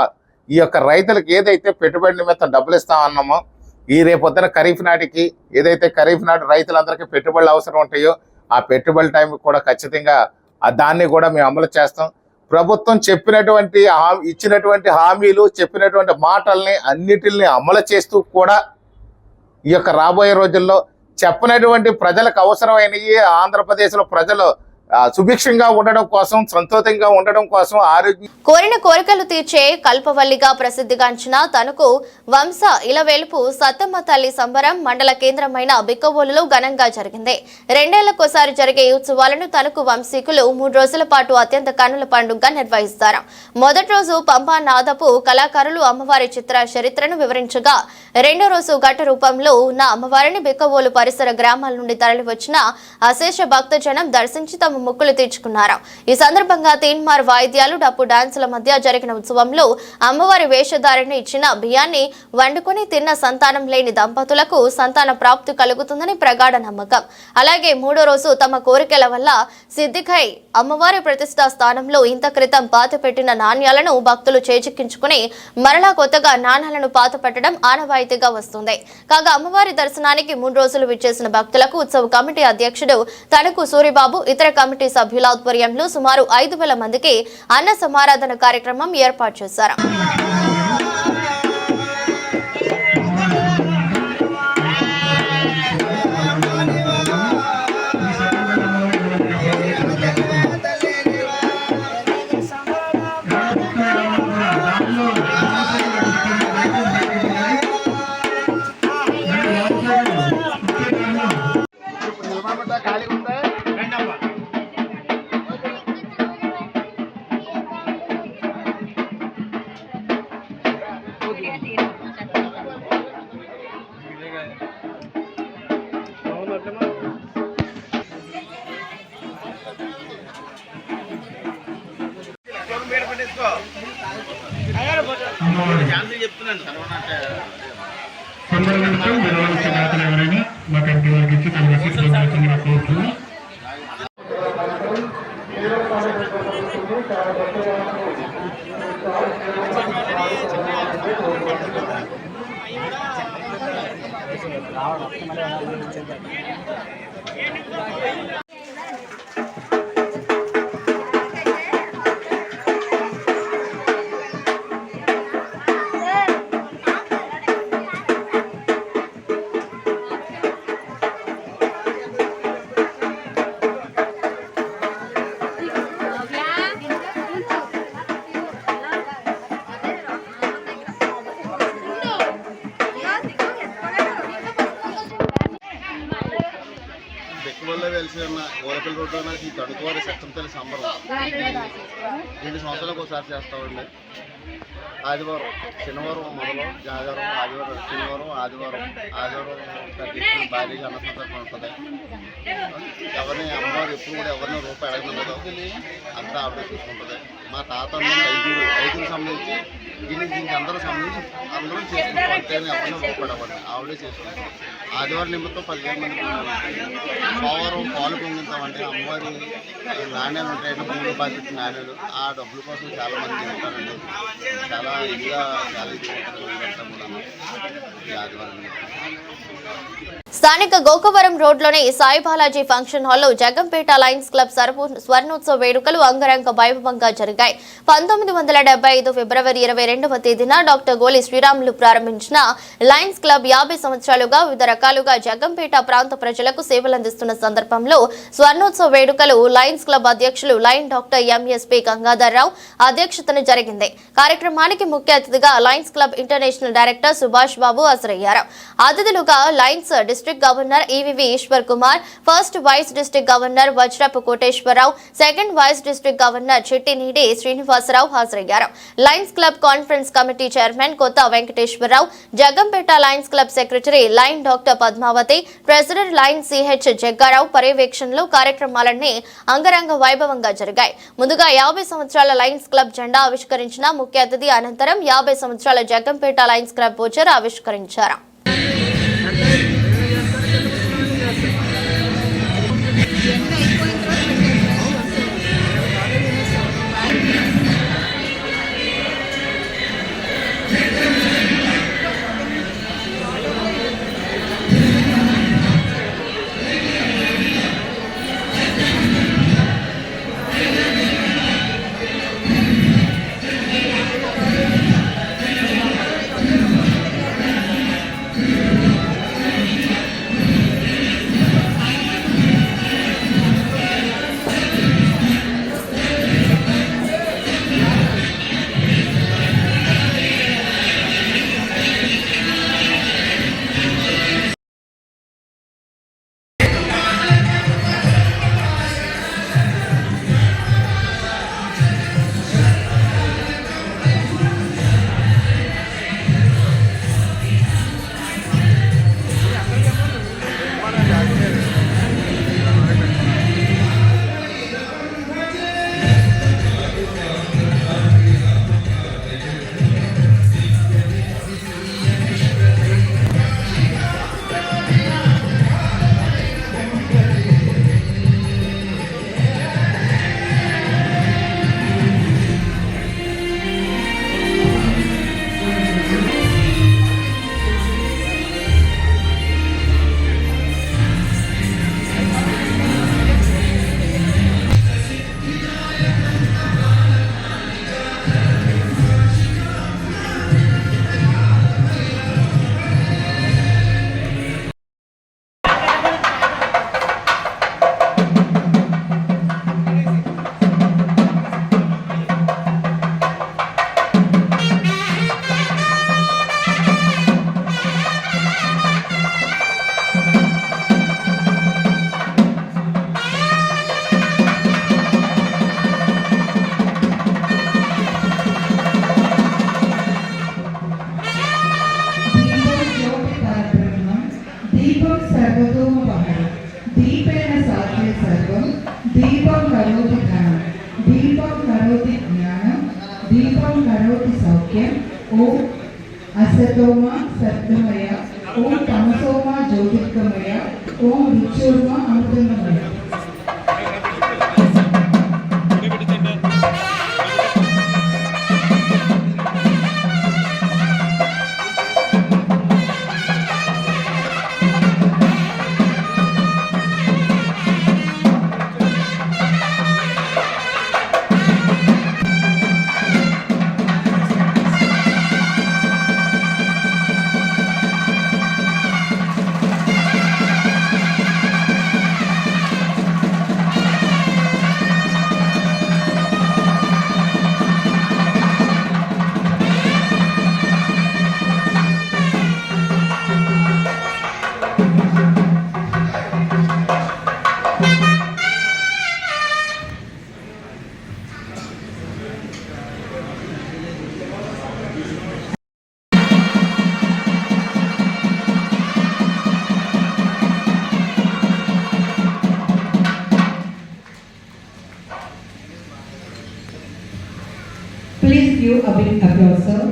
ఈ యొక్క రైతులకు ఏదైతే పెట్టుబడి నిమిత్తం డబ్బులు ఇస్తామన్నామో ఈ రేపొద్దున ఖరీఫ్ నాటికి ఏదైతే ఖరీఫ్ నాటి రైతులందరికీ పెట్టుబడులు అవసరం ఉంటాయో ఆ పెట్టుబడి టైంకి కూడా ఖచ్చితంగా దాన్ని కూడా మేము అమలు చేస్తాం. ప్రభుత్వం చెప్పినటువంటి ఇచ్చినటువంటి హామీలు చెప్పినటువంటి మాటల్ని అన్నిటిని అమలు చేస్తూ కూడా ఈ యొక్క రాబోయే రోజుల్లో చెప్పినటువంటి ప్రజలకు అవసరమైనవి ఆంధ్రప్రదేశ్లో ప్రజలు సుభిక్షంగా ఉండడం కోసం సంతోషంగా ఉండడం కోసం ఆరోగ్యం కోరిన కోరికలు తీర్చే కల్పవల్లిగా ప్రసిద్ధిగాంచిన తణుకు వంశ ఇలవేలుపు సత్తమ్మ తల్లి సంబరం మండల కేంద్రమైన బిక్కవోలులో ఘనంగా జరిగింది. 2 ఏళ్లకోసారి జరిగే ఈ ఉత్సవాలను తణుకు వంశీకులు 3 రోజుల పాటు అత్యంత కన్నుల పండుగగా నిర్వహిస్తారు. మొదటి రోజు పంపా నాదపు కళాకారులు అమ్మవారి చిత్ర చరిత్రను వివరించగా, రెండో రోజు ఘట రూపంలో ఉన్న అమ్మవారిని బిక్కవోలు పరిసర గ్రామాల నుండి తరలివచ్చిన అశేష భక్తజనం దర్శించి తమ మొక్కులు తీర్చుకున్నారు. ఈ సందర్భంగా తీన్మార్ వాయిద్యాలు డప్పు డాన్సుల మధ్య జరిగిన ఉత్సవంలో అమ్మవారి వేషధారిని ఇచ్చిన బియ్యాన్ని వండుకొని తిన్న సంతానం లేని దంపతులకు సంతాన ప్రాప్తి కలుగుతుందని ప్రగాఢ నమ్మకం. అలాగే 3వ రోజు తమ కోరికల వల్ల సిద్ధికై అమ్మవారి ప్రతిష్టా స్థానంలో ఇంత క్రితం పాతిపెట్టిన నాణ్యాలను భక్తులు చేజిక్కించుకుని మరలా కొత్తగా నాణ్యాలను పాతపెట్టడం ఆనవాయితీగా వస్తుంది. కాగా అమ్మవారి దర్శనానికి 3 రోజులు విచ్చేసిన భక్తులకు ఉత్సవ కమిటీ అధ్యక్షుడు తణుకు సూరిబాబు ఇతర కమిటీ సభ్యుల ఆధ్వర్యంలో సుమారు 5,000 మందికి అన్న సమారాధన కార్యక్రమం ఏర్పాటు చేశారు. బెక్కువల్లో వెలిసి ఉన్న ఓరపల్లి రోడ్డు ఈ తణుకువారి సత్తంతల్లి సంబరం 2 సంవత్సరాలకు ఒకసారి చేస్తామండి. ఆదివారం శనివారం మొదలు ఆదివారం శనివారం ఆదివారం పెద్ద భారీగా అన్న సందర్భం ఉంటుంది. ఎవరిని అమ్మవారు ఎప్పుడు కూడా ఎవరిని రూపాయి అడగదు, అంతా ఆవిడ చూసుకుంటుంది. మా తాత 5 సంబంధించి దీనికి అందరూ సంబంధించి అందరూ చేసుకుంటాం. అంతే ఎవరిని రూపాయి అవ్వండి ఆవిడే చేసుకుంటాం. ఆదివారం నిమిత్తం 10,000 మంది సోమవారం పాలు పొందుతామంటే అమ్మవారి నాణ్యాలు ఉంటాయంటే భూమి బాధ్యత నాణ్యాలు ఆ డబ్బుల కోసం చాలా మంది ఉంటారండి. చాలా ఇదిగా చాలా ఇది ఉంటారు ఈ ఆదివారం. స్థానిక గోకవరం రోడ్లోని సాయి బాలాజీ ఫంక్షన్ హాల్లో జగంపేట లయన్స్ క్లబ్ స్వర్ణోత్సవ వేడుకలు అంగరంగ వైభవంగా జరిగాయి. 1975 ఫిబ్రవరి 22వ తేదీన డాక్టర్ గోలి శ్రీరాములు ప్రారంభించిన లయన్స్ క్లబ్ 50 సంవత్సరాలుగా వివిధ రకాలుగా జగంపేట ప్రాంత ప్రజలకు సేవలందిస్తున్న సందర్భంలో స్వర్ణోత్సవ వేడుకలు లయన్స్ క్లబ్ అధ్యక్షులు లయన్ డాక్టర్ ఎంఎస్పీ గంగాధర్రావు అధ్యక్షతన జరిగింది. కార్యక్రమానికి ముఖ్య అతిథిగా Lions Club International Director Subhash Babu హాజరయ్యారు. అతిథులుగా Lions district district governor EVV Eshwar Kumar, first vice district governor Vajrapu Koteswararao, second vice district governor Chittineedi Srinivasarao హాజరయ్యారు. Lions Club conference committee chairman Kotha Venkateswararao, Jaggampeta Lions Club secretary Lion doctor Padmavathi, president Lion CH Jaggarao పర్యవేక్షణలో కార్యక్రమాలన్నీ అంగరంగ వైభవంగా జరిగాయి. ముందుగా 50 సంవత్సరాల లయన్స్ క్లబ్ జెండా ఆవిష్కరించిన ముఖ్య అతిథి అనంతరం 50 సంవత్సరాల జగ్గంపేట లయన్స్ క్లబ్ వోచర్ ఆవిష్కరించారు. असतोमा सत्वमय ओम तमसोमा ज्योतिर्गमय ओम रुचोर्मा अमृतमय. Please give a big applause, sir.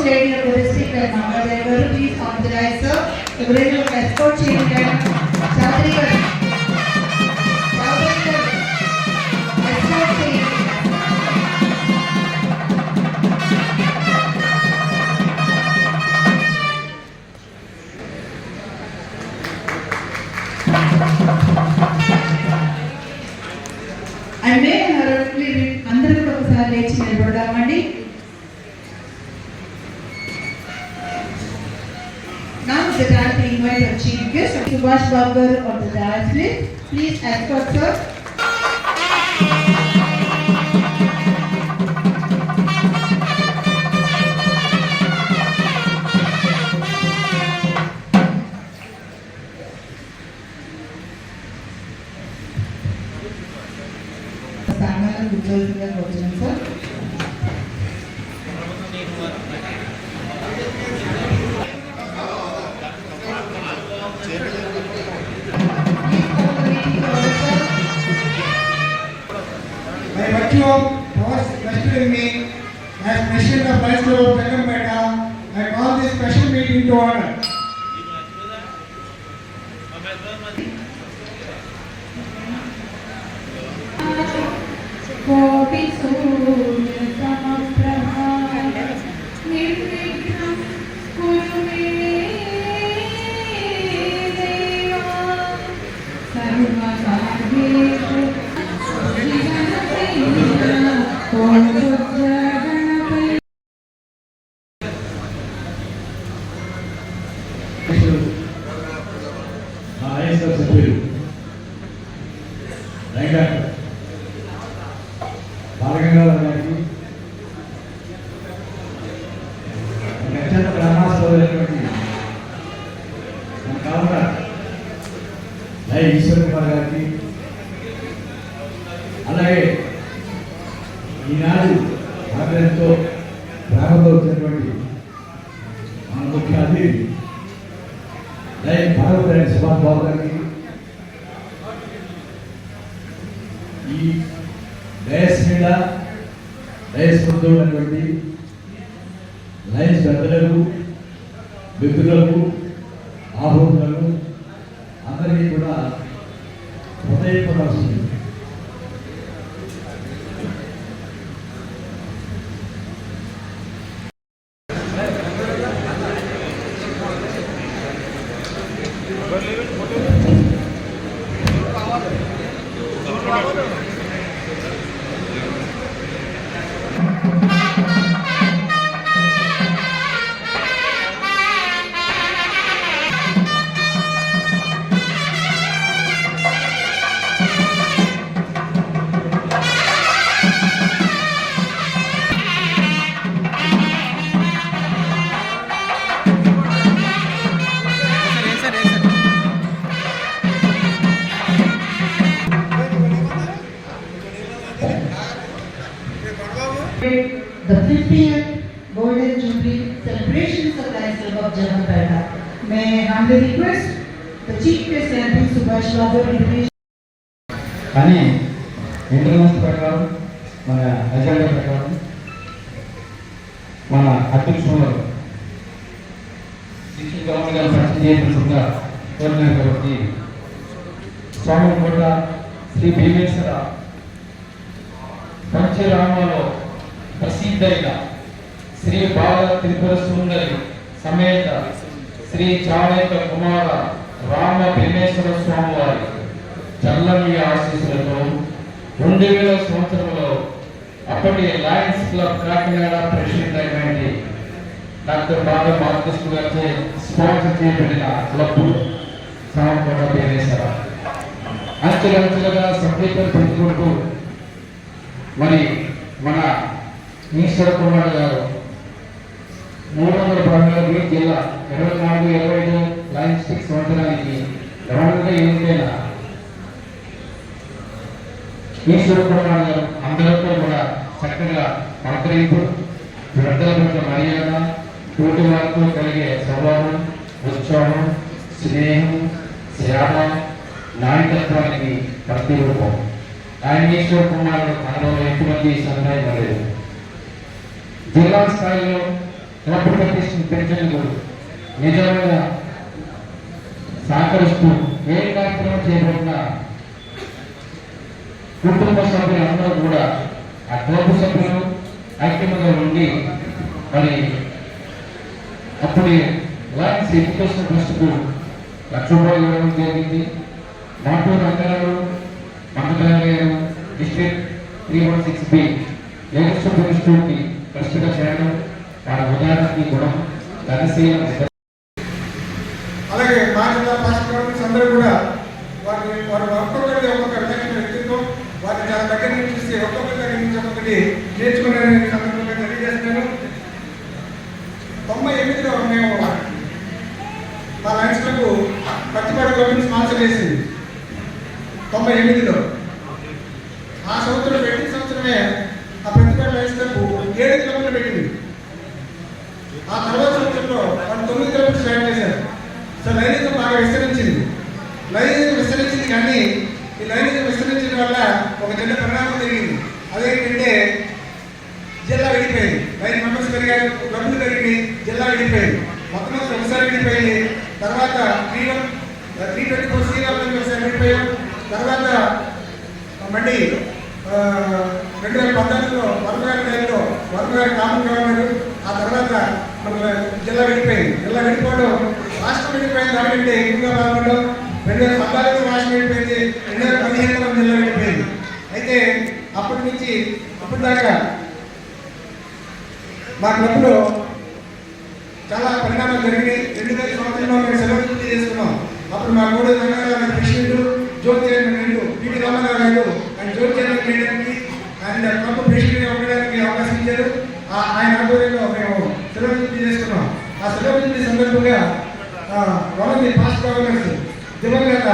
First Lady of the District and Mangadev garu, please authorize sir. Everyone will escort change and Chaudhary garu. Chaudhary garu. Escort change. And may hurriedly అందరూ కూడా ఒకసారి లేచి నిలబడదామండి. Now the dance to invite our chief guest, Subhash Babu on the dance list. Please escort sir. సామాన్య ఉద్యోగులుగా వచ్చినాం sir. By virtue of powers vested in me as President of Lions Club of Begumpeta, I call this special meeting to order. కోటి సూర్య సమప్రభ నిర్విఘ్నం కురు మే దేవా సర్వకార్యేషు జీవనప్రియ ఓం రుద్రగణపతి. సభ్యులు బాలగంగాధర గారికి అత్యంత గ్రామాస్తులైనటువంటి మన కావున లై ఈశ్వర్ కుమార్ గారికి, అలాగే ఈనాడు ఆగ్రహంతో గ్రామంలో వచ్చినటువంటి మన ముఖ్య అతిథి లై భారత సుభాష్ బాబు గారికి, ఈ డయస్ మీద డయస్ ముందు ఉన్నటువంటి లయన్స్ పెద్దలకు, మిత్రులకు, ఆహ్వానులకు అందరికీ కూడా హృదయపడాల్సింది. The 50th Golden Jubilee celebrations of Lions Club of Begumpeta. May I humbly request the Chief Guest MP Subhash Babu introduce. కానీ ఇంటర్నెట్ ప్రకారం మన ఎజెండా ప్రకారం మన అధ్యక్షులు శ్రీ గవర్నర్ గారు పరిచయం చేయవలసిందిగా కోరినారు కాబట్టి స్వామికోట శ్రీ భీమేశ్వర పంచరామంలో ప్రసిద్ధైన శ్రీ బాల త్రిపుర సుందరి సమేత శ్రీ చాణక్య కుమార రామ భీమేశ్వర స్వామి వారి చల్లని ఆశీస్సులతో 2000 సంవత్సరంలో అప్పటి లయన్స్ క్లబ్ కాకినాడ ప్రెసిడెంట్ అయినటువంటి డాక్టర్ బాబా బాలకృష్ణ గారిచే స్పాన్సర్ చేయబడిన క్లబ్ సామకోట భీమేశ్వర అంచెలంచెలుగా సభ్యత్వం పెంచుకుంటూ మరి మన ఈశ్వర కుమార్ గారు 300 పండుగలకి జిల్లా 24-25 లయన్స్ స్టిక్ సంవత్సరానికి గవర్నర్గా ఎన్నికైన ఈశ్వర కుమార్ గారు అందరితో కూడా చక్కగా పలకరింపు, పెద్దల పట్ల మర్యాద, తోటి వారితో కలిగే స్వభావం, ఉత్సాహం, స్నేహం, శ్రమ, నాయకత్వానికి ప్రతిరూపం. ఆయన ఈశ్వర కుమార్ తనలో ఎటువంటి సందేహం లేదు. జిల్లా స్థాయిలో క్లబ్ పెట్టేసిన పెన్షన్లు నిజంగా సహకరిస్తూ ఏ కార్యక్రమం చేయకుండా కుటుంబ సభ్యులందరూ కూడా ఆ క్లబ్ సభ్యులు ఐక్యంగా ఉండి మరి అప్పుడే లయన్స్ ఎడ్యుకేషన్ ట్రస్ట్కు ₹1,00,000 ఇవ్వడం జరిగింది. మాటూరు రంగారావు మండలం డిస్ట్రిక్ట్ 316B లేడీస్ స్కూల్కి ట్రస్ట్గా చేయడం వారి ఉదాహరణకి గుణం ధనశీలం. అలాగే మా జిల్లా పాస్ట్ గవర్నమెంట్స్ అందరూ కూడా వారి ఒక్కొక్కరికి ఒక్కొక్క విధమైన వ్యక్తిత్వం వారిని చాలా దగ్గర నుంచి చూసి ఒక్కొక్కరి దగ్గర నుంచి ఒక్కొక్కటి నేర్చుకునే సందర్భంగా తెలియజేస్తున్నాను. 98లో మేము మా Lions club Pachipadu government sponsor చేసింది 98లో. ఆ సంవత్సరం పెట్టిన సంవత్సరమే ఆ పచ్చిపాడు లయన్స్ క్లబ్ 7 కిలోమీటర్లు పెట్టింది. ఆ తర్వాత సంవత్సరంలో వాళ్ళు 9 కిలోమీటర్లు స్టార్ట్ చేశారు. సో లైనిజం బాగా విస్తరించింది కానీ ఈ లైనిజం విస్తరించడం వల్ల ఒక చిన్న పరిణామం జరిగింది. అదేంటంటే జిల్లా విడిపోయింది. 9 మెంబర్స్ పెరిగారు, క్లబ్లు పెరిగి జిల్లా విడిపోయింది. మొత్తం ఒకసారి విడిపోయింది. తర్వాత 324 ఒకసారి విడిపోయాం. తర్వాత మళ్ళీ 2014లో వరద గారు కామన్ గవర్నర్. ఆ తర్వాత మన జిల్లా విడిపోయింది. జిల్లా విడిపోవడం రాష్ట్రం విడిపోయింది దానికంటే ఎక్కువగా పాల్గొనడం. 2014లో రాష్ట్రం విడిపోయింది, 2015లో జిల్లా విడిపోయింది. అయితే అప్పటి నుంచి అప్పటి దాకా మా క్లబ్లో చాలా పరిణామాలు జరిగినాయి. 2000 సంవత్సరంలో మేము సెలవు పూర్తి చేసుకున్నాం. అప్పుడు మా మూడు రంగారావు ప్రెసిడెంట్, జోన్ చైర్మన్ పిటి రామారావు గారు ఆయన జోన్ చైర్మన్ చేయడానికి ఆయన క్లబ్ ప్రెసిడెంట్గా ఉండడానికి అవకాశం ఇచ్చారు. ఆయన ఆధ్వర్యంలో మేము సెలవు పూర్తి చేసుకున్నాం. ఆ సెలవు పూర్తి సందర్భంగా పాస్ట్ గవర్నర్స్ దివంగత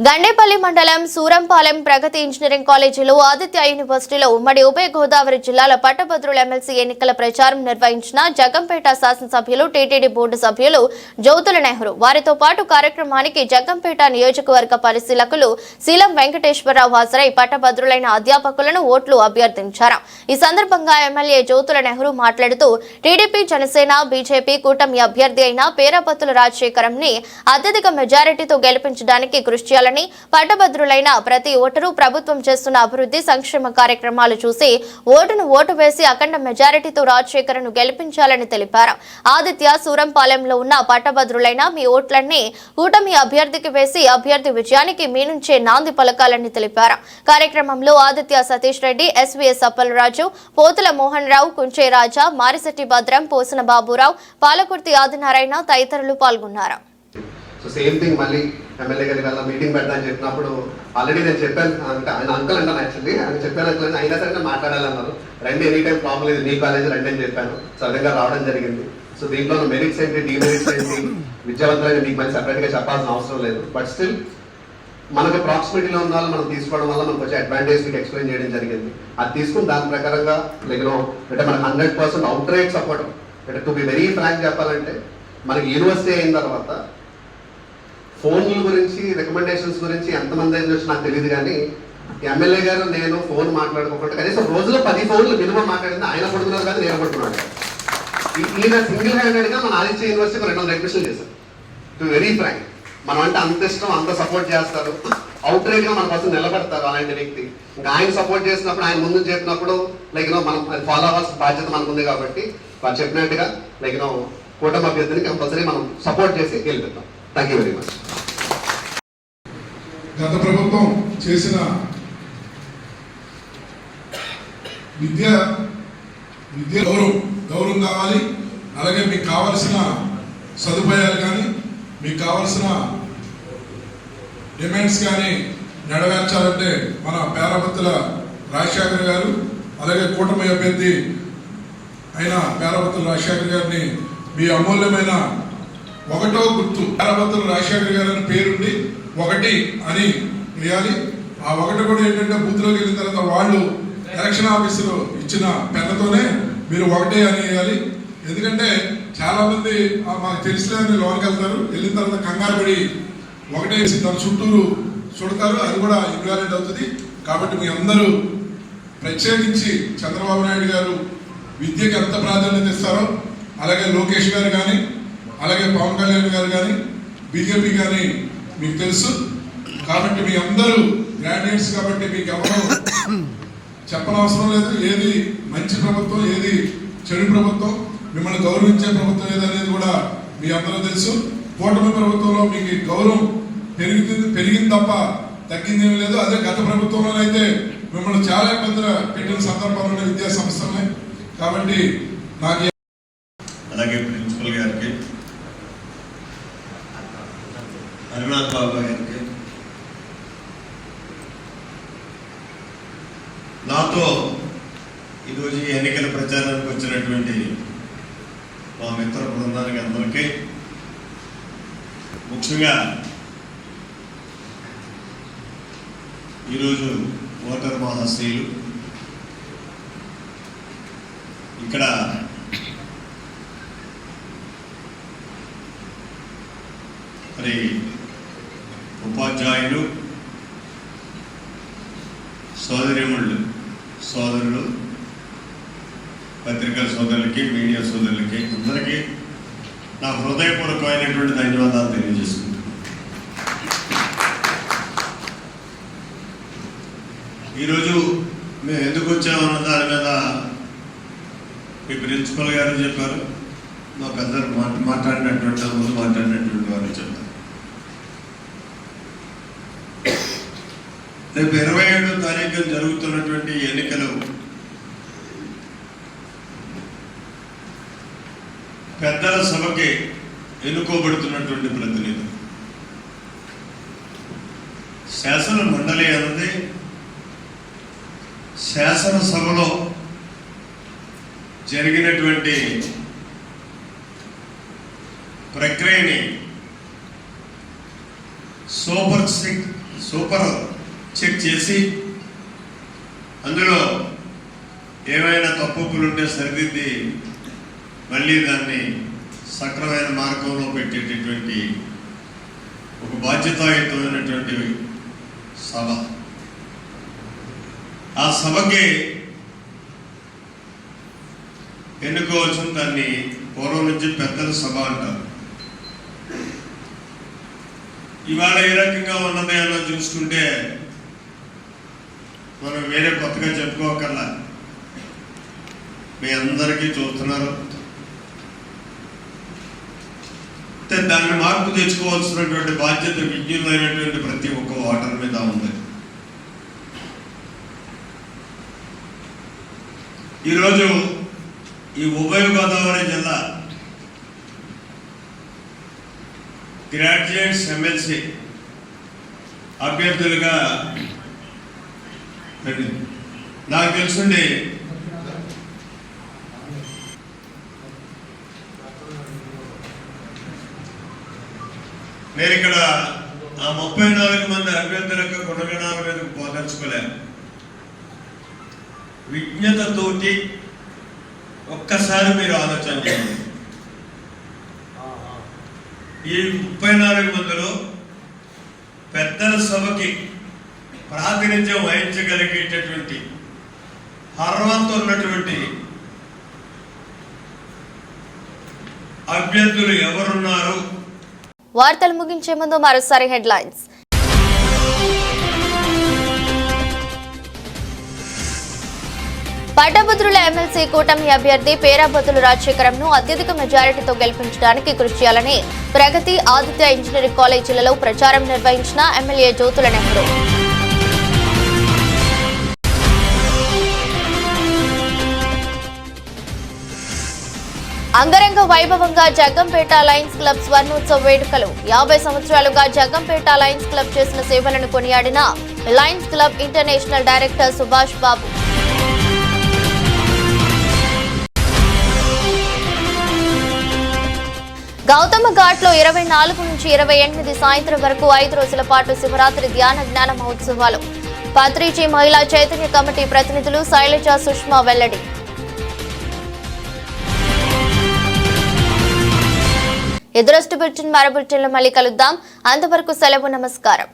గండేపల్లి మండలం సూరంపాలెం ప్రగతి ఇంజనీరింగ్ కాలేజీలో ఆదిత్య యూనివర్సిటీలో ఉమ్మడి ఉభయ గోదావరి జిల్లాల పట్టభద్రుల ఎమ్మెల్సీ ఎన్నికల ప్రచారం నిర్వహించిన జగ్గంపేట శాసనసభ్యులు టీటీడీ బోర్డు సభ్యులు జ్యోతుల నెహ్రూ వారితో పాటు కార్యక్రమానికి జగ్గంపేట నియోజకవర్గ పరిశీలకులు శీలం వెంకటేశ్వరరావు హాజరై పట్టభద్రులైన అధ్యాపకులను ఓట్లు అభ్యర్థించారు. ఈ సందర్భంగా ఎమ్మెల్యే జ్యోతుల నెహ్రూ మాట్లాడుతూ టీడీపీ, జనసేన, బీజేపీ కూటమి అభ్యర్థి అయిన పేరాపత్తుల రాజశేఖరంని అత్యధిక మెజారిటీతో గెలిపించడానికి కృషి చేయాలని, పట్టభద్రులైన ప్రతి ఓటరు ప్రభుత్వం చేస్తున్న అభివృద్ధి సంక్షేమ కార్యక్రమాలు చూసి ఓటు వేసి అఖండ మెజారిటీతో రాజశేఖరను గెలిపించాలని తెలిపారు. ఆదిత్య సూరంపాలెంలో ఉన్న పట్టభద్రులైన మీ ఓట్లన్నీ కూటమి అభ్యర్థికి వేసి అభ్యర్థి విజయానికి మీ నుంచే నాంది పలకాలని తెలిపారు. కార్యక్రమంలో ఆదిత్య సతీష్ రెడ్డి, ఎస్వీఎస్ అప్పలరాజు, పోతుల మోహన్ రావు, కుంచే రాజా, మారిశెట్టి భద్రం, పోసన బాబురావు, పాలకుర్తి ఆదినారాయణ తదితరులు పాల్గొన్నారు. సో సేమ్ థింగ్ మళ్ళీ ఎమ్మెల్యే గారి వల్ల మీటింగ్ పెడతానని చెప్పినప్పుడు ఆల్రెడీ నేను చెప్పాను, అంటే ఆయన అంకల్ అంటాను యాక్చువల్లీ, ఆయన చెప్పాను అట్లా అయినా సరే నేను మాట్లాడాలన్నారు. రండి, ఎనీ టైం ప్రాబ్లం లేదు, నీ కాలేజ్ రండి అని చెప్పాను. సడన్గా రావడం జరిగింది. సో దీంట్లో మెరిట్స్ ఏంటి, డిమెరిట్స్ ఏంటి, విద్యావంతులైన మీకు మళ్ళీ సపరేట్గా చెప్పాల్సిన అవసరం లేదు. బట్ స్టిల్ మనకి ప్రాక్సిమిటీలో ఉన్న వాళ్ళు మనం తీసుకోవడం వల్ల మనకు వచ్చే అడ్వాంటేజ్ మీకు ఎక్స్ప్లెయిన్ చేయడం జరిగింది. అది తీసుకుని దాని ప్రకారంగా లైక్ అంటే మనకు 100% అవుట్ రైట్ సపోర్ట్. అంటే టు బి వెరీ ఫ్రాంక్ చెప్పాలంటే మనకి యూనివర్సిటీ అయిన తర్వాత ఫోన్ల గురించి, రికమెండేషన్స్ గురించి ఎంతమంది అయినా వచ్చి నాకు తెలియదు, కానీ ఎమ్మెల్యే గారు నేను ఫోన్ మాట్లాడుకోకుండా కనీసం రోజులో 10 ఫోన్లు మినిమం మాట్లాడింది. ఆయన పడుతున్నారు కానీ నేను పడుతున్నాను. ఈయన సింగిల్ హ్యాండెడ్గా మన ఆదిత్య యూనివర్సిటీకి 200 అడ్మిషన్లు చేశారు. టు వెరీ ఫ్రాంక్, మనం అంటే అంత ఇష్టం, అంత సపోర్ట్ చేస్తారు, అవుట్ రైట్గా మన కోసం నిలబడతారు అలాంటి వ్యక్తి. ఇంకా ఆయన సపోర్ట్ చేసినప్పుడు, ఆయన ముందు చెప్పినప్పుడు లైక్ మనం ఫాలో అవ్వాల్సిన బాధ్యత మనకు ఉంది. కాబట్టి వాళ్ళు చెప్పినట్టుగా లైక్ కూటమి అభ్యర్థిని కంపల్సరీ మనం సపోర్ట్ చేసి గెలిపిద్దాం. Thank you very much. గత ప్రభుత్వం చేసిన విద్య గౌరవం కావాలి. అలాగే మీకు కావలసిన సదుపాయాలు కానీ, మీకు కావలసిన డిమాండ్స్ కానీ నెరవేర్చాలంటే మన పేరాపత్తుల రాజశేఖర్ గారు, అలాగే కూటమి అభ్యర్థి అయిన పేరాపత్తుల రాజశేఖర్ గారిని మీ అమూల్యమైన ఒకటో గుర్తు పేరాపత్తుల రాజశేఖర్ గారు అని పేరుండి 1 అని వేయాలి. ఆ 1 కూడా ఏంటంటే బూత్లోకి వెళ్ళిన తర్వాత వాళ్ళు ఎలక్షన్ ఆఫీసులో ఇచ్చిన పెన్నతోనే మీరు 1 అని వేయాలి. ఎందుకంటే చాలా మంది మాకు తెలిసిన లోనికి వెళ్తారు, వెళ్ళిన తర్వాత కంగారు పడి 1 వేసి దాని చుట్టూరు చుడతారు, అది కూడా ఇన్వాలిడ్ అవుతుంది. కాబట్టి మీ అందరూ ప్రత్యేకించి చంద్రబాబు నాయుడు గారు విద్యకి ఎంత ప్రాధాన్యత ఇస్తారో అలాగే లోకేష్ గారు కానీ అలాగే పవన్ కళ్యాణ్ గారు కానీ బీజేపీ కానీ మీకు తెలుసు. కాబట్టి మీ అందరూ గ్రాడ్యుయేట్స్ కాబట్టి మీకు ఎవరో చెప్పనవసరం లేదు. ఏది మంచి ప్రభుత్వం, ఏది చెడు ప్రభుత్వం, మిమ్మల్ని గౌరవించే ప్రభుత్వం ఏదనేది కూడా మీ అందరూ తెలుసు. కూటమి ప్రభుత్వంలో మీకు గౌరవం పెరిగింది తప్ప తగ్గిందేమీ లేదు. అదే గత ప్రభుత్వంలో అయితే మిమ్మల్ని చాలా ఇబ్బందులు పెట్టిన సందర్భాల్లో విద్యా సంస్థలే. కాబట్టి నాకు అలాగే ప్రిన్సిపల్ గారికి, హరినాథ్ బాబు గారికి, నాతో ఈరోజు ఎన్నికల ప్రచారానికి వచ్చినటువంటి మా మిత్ర బృందానికి అందరికీ, ముఖ్యంగా ఈరోజు ఓటర్ మహాశయులు ఇక్కడ మరి ఉపాధ్యాయులు, సోదరులు, పత్రికా సోదరులకి, మీడియా సోదరులకి అందరికీ నా హృదయపూర్వకమైనటువంటి ధన్యవాదాలు తెలియజేసుకుంటున్నాను. ఈరోజు మేము ఎందుకు వచ్చామన్న దాని మీద మీ ప్రిన్సిపల్ గారు చెప్పారు, మా పెద్దలు మాట్లాడినటువంటి ముందు మాట్లాడినటువంటి వారు చెప్తారు. రేపు 27వ తారీఖున జరుగుతున్నటువంటి ఎన్నికలు పెద్దల సభకి ఎన్నుకోబడుతున్నటువంటి ప్రతినిధులు. శాసన మండలి అన్నది శాసనసభలో జరిగినటువంటి ప్రక్రియని సూపర్ చెక్ చేసి అందులో ఏమైనా తప్పులుంటే సరిదిద్ది మళ్ళీ దాన్ని సక్రమైన మార్గంలో పెట్టేటటువంటి ఒక బాధ్యతాయుతమైనటువంటి సభ. ఆ సభకి ఎన్నుకోవాల్సిన దాన్ని పూర్వం నుంచి పెద్దల సభ అంటారు. ఇవాళ ఏ రకంగా ఉన్నది అన్న చూసుకుంటే మనం వేరే కొత్తగా చెప్పుకోకల్లా మీ అందరికీ చూస్తున్నారు. దాన్ని మార్పు తెచ్చుకోవాల్సినటువంటి బాధ్యత విజ్ఞులైనటువంటి ప్రతి ఒక్క ఓటర్ మీద ఉంది. ఈరోజు ఈ ఉభయ గోదావరి జిల్లా గ్రాడ్యుయేట్స్ ఎమ్మెల్సీ అభ్యర్థులుగా నాకు తెలుసుండి నేను ఇక్కడ ఆ 34 మంది అభ్యర్థులకు గుణగణాల మీద పోదలుచుకోలేను. విజ్ఞతతోటి ఒక్కసారి మీరు ఆలోచన చేయండి. ఈ 34 మందిలో పెద్దల సభకి ప్రాతినిధ్యం వహించగలిగేటటువంటి అర్హత ఉన్నటువంటి అభ్యర్థులు ఎవరున్నారు? వార్తలు ముగించే ముందు మరోసారి హెడ్లైన్స్. పట్టభద్రుల ఎమ్మెల్సీ కూటమి అభ్యర్థి పేరాబత్తుల రాజశేఖరంను అత్యధిక మెజారిటీతో గెలిపించడానికి కృషి చేయాలని ప్రగతి, ఆదిత్య ఇంజనీరింగ్ కాలేజీలలో ప్రచారం నిర్వహించిన ఎమ్మెల్యే జ్యోతుల నెహ్రూ. అంగరంగ వైభవంగా జగ్గంపేట లయన్స్ క్లబ్ స్వర్ణోత్సవ వేడుకలు. 50 సంవత్సరాలుగా జగ్గంపేట లయన్స్ క్లబ్ చేసిన సేవలను కొనియాడిన Lions Club International Director Subhash Babu. Gautama ఘాట్లో 24 నుంచి 28 సాయంత్రం వరకు 5 రోజుల పాటు శివరాత్రి ధ్యాన జ్ఞాన మహోత్సవాలు. పత్రిజీ మహిళా చైతన్య కమిటీ ప్రతినిధులు శైలజ, సుష్మా వెల్లడి. ఎదురొస్ట్ బులెటిన్ మరో బులెటిన్లో మళ్ళీ కలుద్దాం. అంతవరకు సెలవు, నమస్కారం.